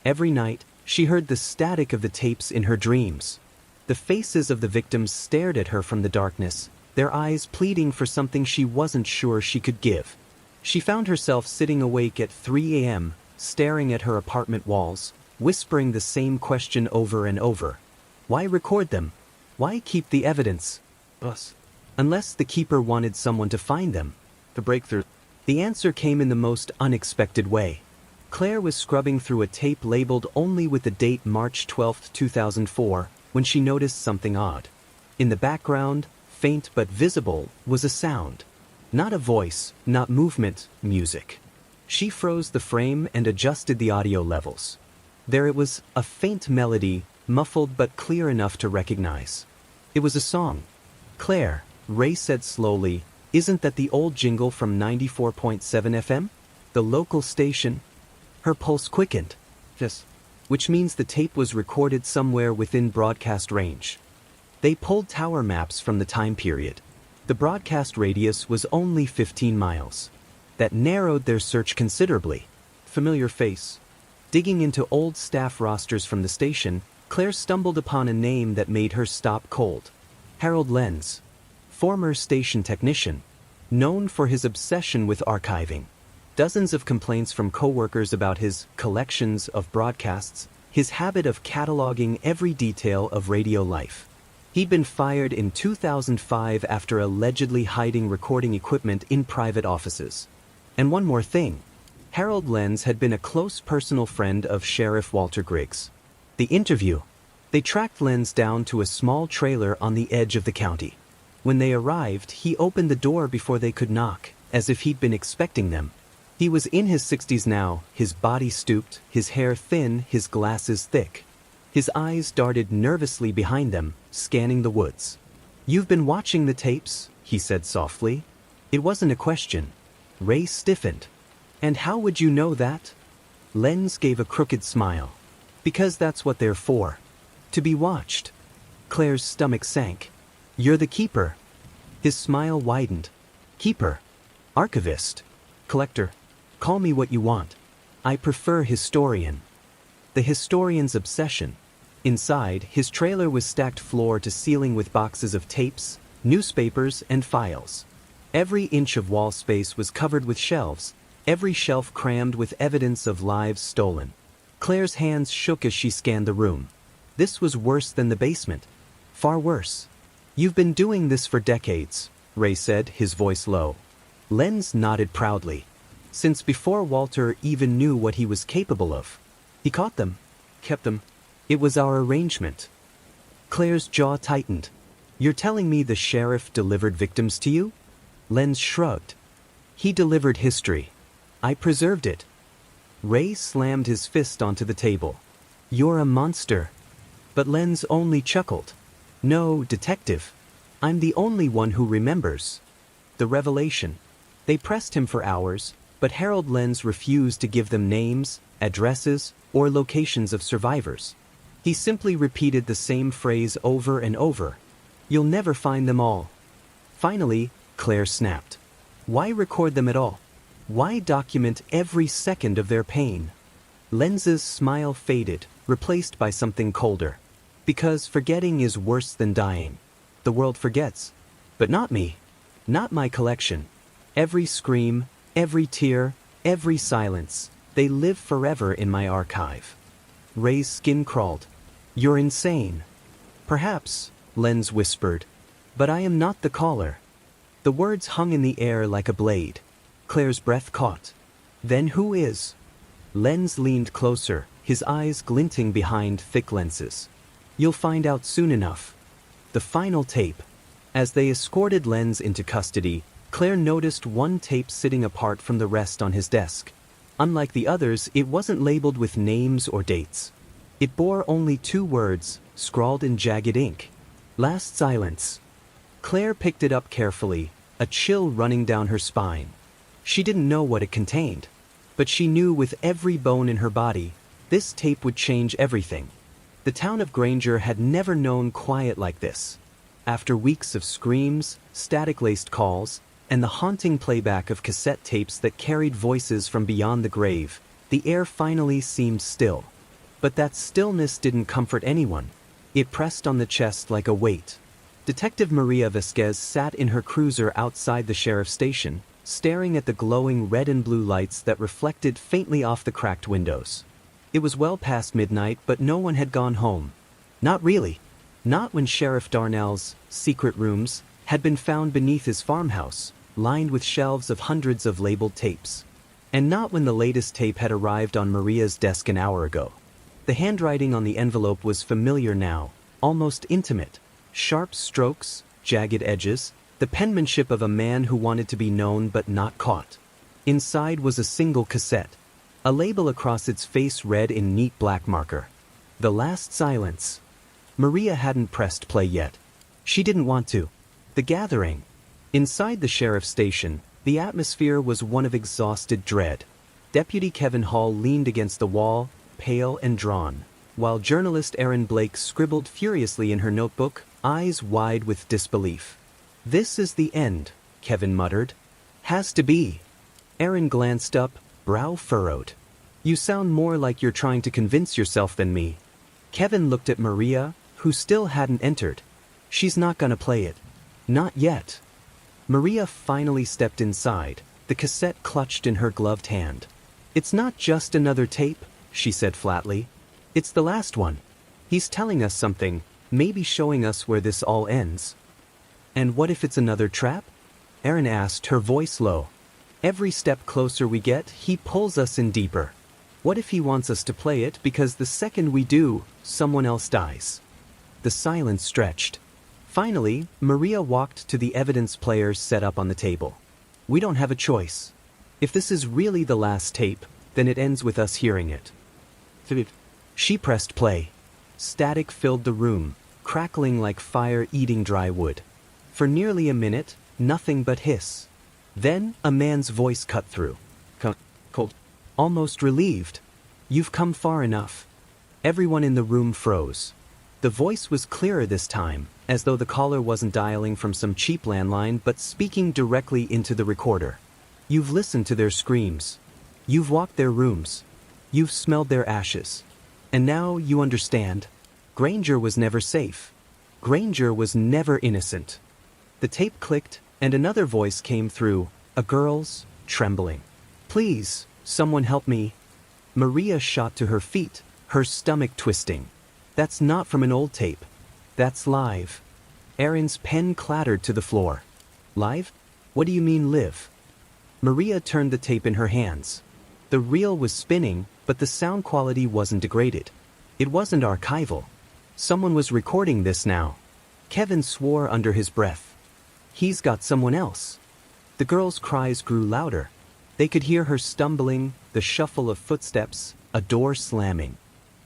Every night, she heard the static of the tapes in her dreams. The faces of the victims stared at her from the darkness, their eyes pleading for something she wasn't sure she could give. She found herself sitting awake at 3 a.m., staring at her apartment walls, whispering the same question over and over. Why record them? Why keep the evidence? Unless the keeper wanted someone to find them. The breakthrough. The answer came in the most unexpected way. Claire was scrubbing through a tape labeled only with the date March 12, 2004, when she noticed something odd. In the background, faint but visible, was a sound. Not a voice, not movement, music. She froze the frame and adjusted the audio levels. There it was, a faint melody, muffled but clear enough to recognize. It was a song. Claire, Ray said slowly, isn't that the old jingle from 94.7 FM? The local station? Her pulse quickened. Yes. Which means the tape was recorded somewhere within broadcast range. They pulled tower maps from the time period. The broadcast radius was only 15 miles. That narrowed their search considerably. Familiar face. Digging into old staff rosters from the station, Claire stumbled upon a name that made her stop cold. Harold Lenz. Former station technician. Known for his obsession with archiving. Dozens of complaints from coworkers about his collections of broadcasts, his habit of cataloging every detail of radio life. He'd been fired in 2005 after allegedly hiding recording equipment in private offices. And one more thing. Harold Lenz had been a close personal friend of Sheriff Walter Griggs. The interview. They tracked Lenz down to a small trailer on the edge of the county. When they arrived, he opened the door before they could knock, as if he'd been expecting them. He was in his 60s now, his body stooped, his hair thin, his glasses thick. His eyes darted nervously behind them, scanning the woods. "You've been watching the tapes," he said softly. It wasn't a question. Ray stiffened. "And how would you know that?" Lenz gave a crooked smile. "Because that's what they're for. To be watched." Claire's stomach sank. "You're the keeper." His smile widened. "Keeper. Archivist. Collector. Call me what you want. I prefer historian." The historian's obsession. Inside, his trailer was stacked floor to ceiling with boxes of tapes, newspapers, and files. Every inch of wall space was covered with shelves, every shelf crammed with evidence of lives stolen. Claire's hands shook as she scanned the room. This was worse than the basement. Far worse. "You've been doing this for decades," Ray said, his voice low. Lenz nodded proudly. "Since before Walter even knew what he was capable of. He caught them, kept them. It was our arrangement." Claire's jaw tightened. "You're telling me the sheriff delivered victims to you?" Lenz shrugged. "He delivered history. I preserved it." Ray slammed his fist onto the table. "You're a monster." But Lenz only chuckled. "No, detective. I'm the only one who remembers." The revelation. They pressed him for hours, but Harold Lenz refused to give them names, addresses, or locations of survivors. He simply repeated the same phrase over and over. "You'll never find them all." Finally, Claire snapped. "Why record them at all? Why document every second of their pain?" Lenz's smile faded, replaced by something colder. "Because forgetting is worse than dying. The world forgets. But not me. Not my collection. Every scream, every tear, every silence, they live forever in my archive." Ray's skin crawled. "You're insane." "Perhaps," Lenz whispered. "But I am not the caller." The words hung in the air like a blade. Claire's breath caught. "Then who is?" Lenz leaned closer, his eyes glinting behind thick lenses. "You'll find out soon enough." The final tape. As they escorted Lenz into custody, Claire noticed one tape sitting apart from the rest on his desk. Unlike the others, it wasn't labeled with names or dates. It bore only 2 words, scrawled in jagged ink. "Last silence." Claire picked it up carefully, a chill running down her spine. She didn't know what it contained, but she knew with every bone in her body, this tape would change everything. The The town of Granger had never known quiet like this. After weeks of screams, static-laced calls, and the haunting playback of cassette tapes that carried voices from beyond the grave, the air finally seemed still. But that stillness didn't comfort anyone. It pressed on the chest like a weight. Detective Maria Vasquez sat in her cruiser outside the sheriff's station, staring at the glowing red and blue lights that reflected faintly off the cracked windows. It was well past midnight, but no one had gone home. Not really. Not when Sheriff Darnell's secret rooms had been found beneath his farmhouse, lined with shelves of hundreds of labeled tapes. And not when the latest tape had arrived on Maria's desk an hour ago. The handwriting on the envelope was familiar now, almost intimate. Sharp strokes, jagged edges, the penmanship of a man who wanted to be known but not caught. Inside was a single cassette. A label across its face read in neat black marker. The Last Silence. Maria hadn't pressed play yet. She didn't want to. The gathering. Inside the sheriff's station, the atmosphere was one of exhausted dread. Deputy Kevin Hall leaned against the wall, pale and drawn, while journalist Erin Blake scribbled furiously in her notebook, eyes wide with disbelief. "This is the end," Kevin muttered. "Has to be." Erin glanced up, brow furrowed. "You sound more like you're trying to convince yourself than me." Kevin looked at Maria, who still hadn't entered. "She's not gonna play it. Not yet." Maria finally stepped inside, the cassette clutched in her gloved hand. "It's not just another tape," she said flatly. "It's the last one. He's telling us something, maybe showing us where this all ends." "And what if it's another trap?" Erin asked, her voice low. "Every step closer we get, he pulls us in deeper. What if he wants us to play it because the second we do, someone else dies?" The silence stretched. Finally, Maria walked to the evidence players set up on the table. "We don't have a choice. If this is really the last tape, then it ends with us hearing it." She pressed play. Static filled the room, crackling like fire eating dry wood. For nearly a minute, nothing but hiss. Then, a man's voice cut through. Cold. Almost relieved. "You've come far enough." Everyone in the room froze. The voice was clearer this time, as though the caller wasn't dialing from some cheap landline but speaking directly into the recorder. "You've listened to their screams. You've walked their rooms. You've smelled their ashes. And now you understand. Granger was never safe. Granger was never innocent." The tape clicked, and another voice came through, a girl's, trembling. "Please, someone help me." Maria shot to her feet, her stomach twisting. "That's not from an old tape. That's live." Erin's pen clattered to the floor. "Live? What do you mean live?" Maria turned the tape in her hands. The reel was spinning, but the sound quality wasn't degraded. It wasn't archival. Someone was recording this now. Kevin swore under his breath. "He's got someone else." The girl's cries grew louder. They could hear her stumbling, the shuffle of footsteps, a door slamming.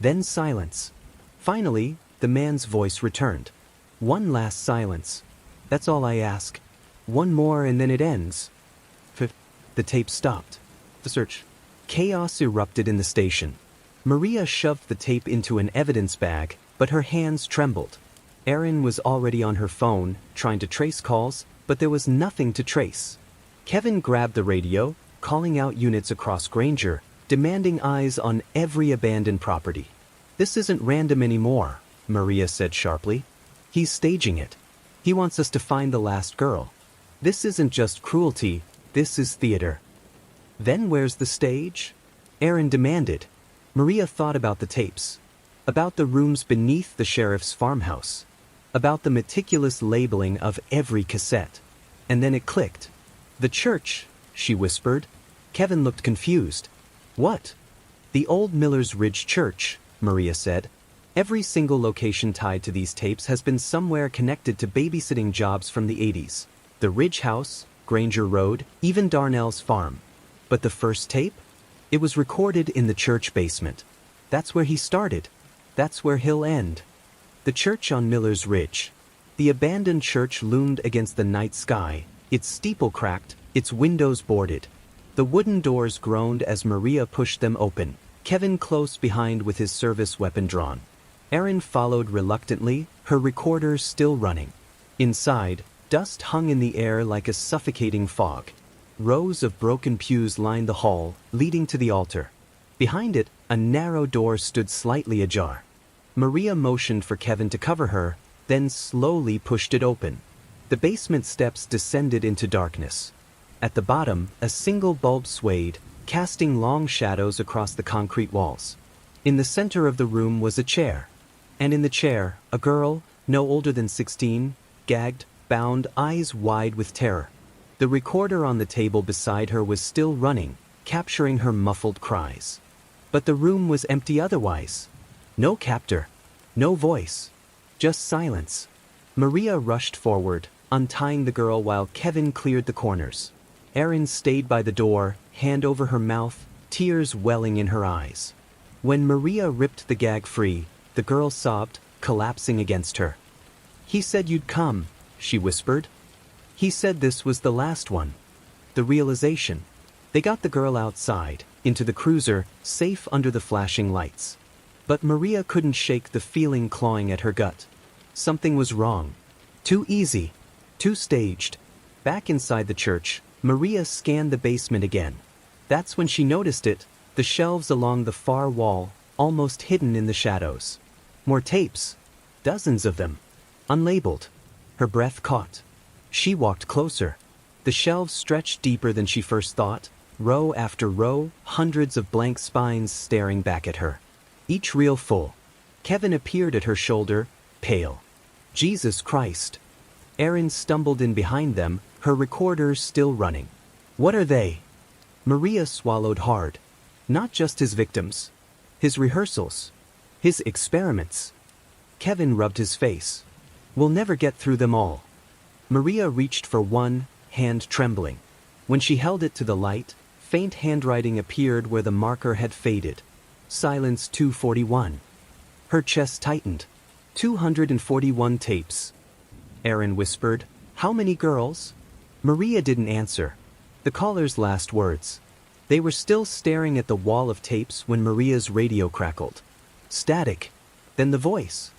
Then silence. Finally, the man's voice returned. "One last silence. That's all I ask. One more and then it ends." The tape stopped. The search. Chaos erupted in the station. Maria shoved the tape into an evidence bag, but her hands trembled. Erin was already on her phone, trying to trace calls, but there was nothing to trace. Kevin grabbed the radio, calling out units across Granger, demanding eyes on every abandoned property. "This isn't random anymore," Maria said sharply. "He's staging it. He wants us to find the last girl. This isn't just cruelty, this is theater." "Then where's the stage?" Erin demanded. Maria thought about the tapes. About the rooms beneath the sheriff's farmhouse. About the meticulous labeling of every cassette. And then it clicked. "The church," she whispered. Kevin looked confused. "What?" "The old Miller's Ridge Church," Maria said. "Every single location tied to these tapes has been somewhere connected to babysitting jobs from the 80s. The Ridge House, Granger Road, even Darnell's farm. But the first tape? It was recorded in the church basement. That's where he started. That's where he'll end." The church on Miller's Ridge. The abandoned church loomed against the night sky, its steeple cracked, its windows boarded. The wooden doors groaned as Maria pushed them open, Kevin close behind with his service weapon drawn. Erin followed reluctantly, her recorder still running. Inside, dust hung in the air like a suffocating fog. Rows of broken pews lined the hall, leading to the altar. Behind it, a narrow door stood slightly ajar. Maria motioned for Kevin to cover her, then slowly pushed it open. The basement steps descended into darkness. At the bottom, a single bulb swayed, casting long shadows across the concrete walls. In the center of the room was a chair. And in the chair, a girl, no older than 16, gagged, bound, eyes wide with terror. The recorder on the table beside her was still running, capturing her muffled cries. But the room was empty otherwise. No captor, no voice, just silence. Maria rushed forward, untying the girl while Kevin cleared the corners. Erin stayed by the door, hand over her mouth, tears welling in her eyes. When Maria ripped the gag free, the girl sobbed, collapsing against her. "He said you'd come," she whispered. "He said this was the last one." The realization. They got the girl outside, into the cruiser, safe under the flashing lights. But Maria couldn't shake the feeling clawing at her gut. Something was wrong. Too easy. Too staged. Back inside the church, Maria scanned the basement again. That's when she noticed it, the shelves along the far wall, almost hidden in the shadows. More tapes. Dozens of them. Unlabeled. Her breath caught. She walked closer. The shelves stretched deeper than she first thought, row after row, hundreds of blank spines staring back at her. Each reel full. Kevin appeared at her shoulder, pale. Jesus Christ. Erin stumbled in behind them, her recorder still running. What are they? Maria swallowed hard. Not just his victims. His rehearsals. His experiments. Kevin rubbed his face. We'll never get through them all. Maria reached for one, hand trembling. When she held it to the light, faint handwriting appeared where the marker had faded. Silence 241. Her chest tightened. 241 tapes. Erin whispered, "How many girls?" Maria didn't answer. The caller's last words. They were still staring at the wall of tapes when Maria's radio crackled. Static. Then the voice.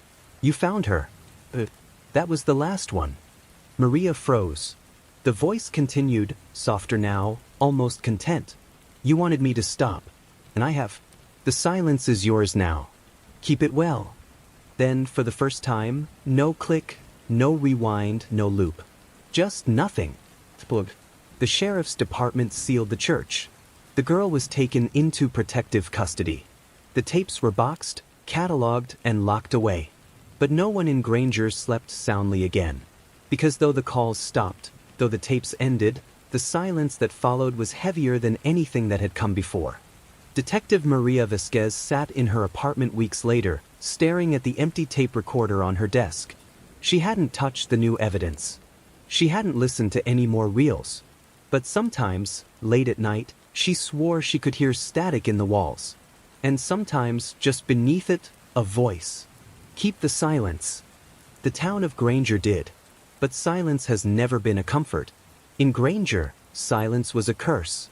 "You found her." That was the last one." Maria froze. The voice continued, softer now, almost content. "You wanted me to stop. And I have. The silence is yours now. Keep it well." Then, for the first time, no click, no rewind, no loop. Just nothing. The sheriff's department sealed the church. The girl was taken into protective custody. The tapes were boxed, cataloged, and locked away. But no one in Granger slept soundly again. Because though the calls stopped, though the tapes ended, the silence that followed was heavier than anything that had come before. Detective Maria Vasquez sat in her apartment weeks later, staring at the empty tape recorder on her desk. She hadn't touched the new evidence. She hadn't listened to any more reels. But sometimes, late at night, she swore she could hear static in the walls. And sometimes, just beneath it, a voice. Keep the silence. The town of Granger did. But silence has never been a comfort. In Granger, silence was a curse.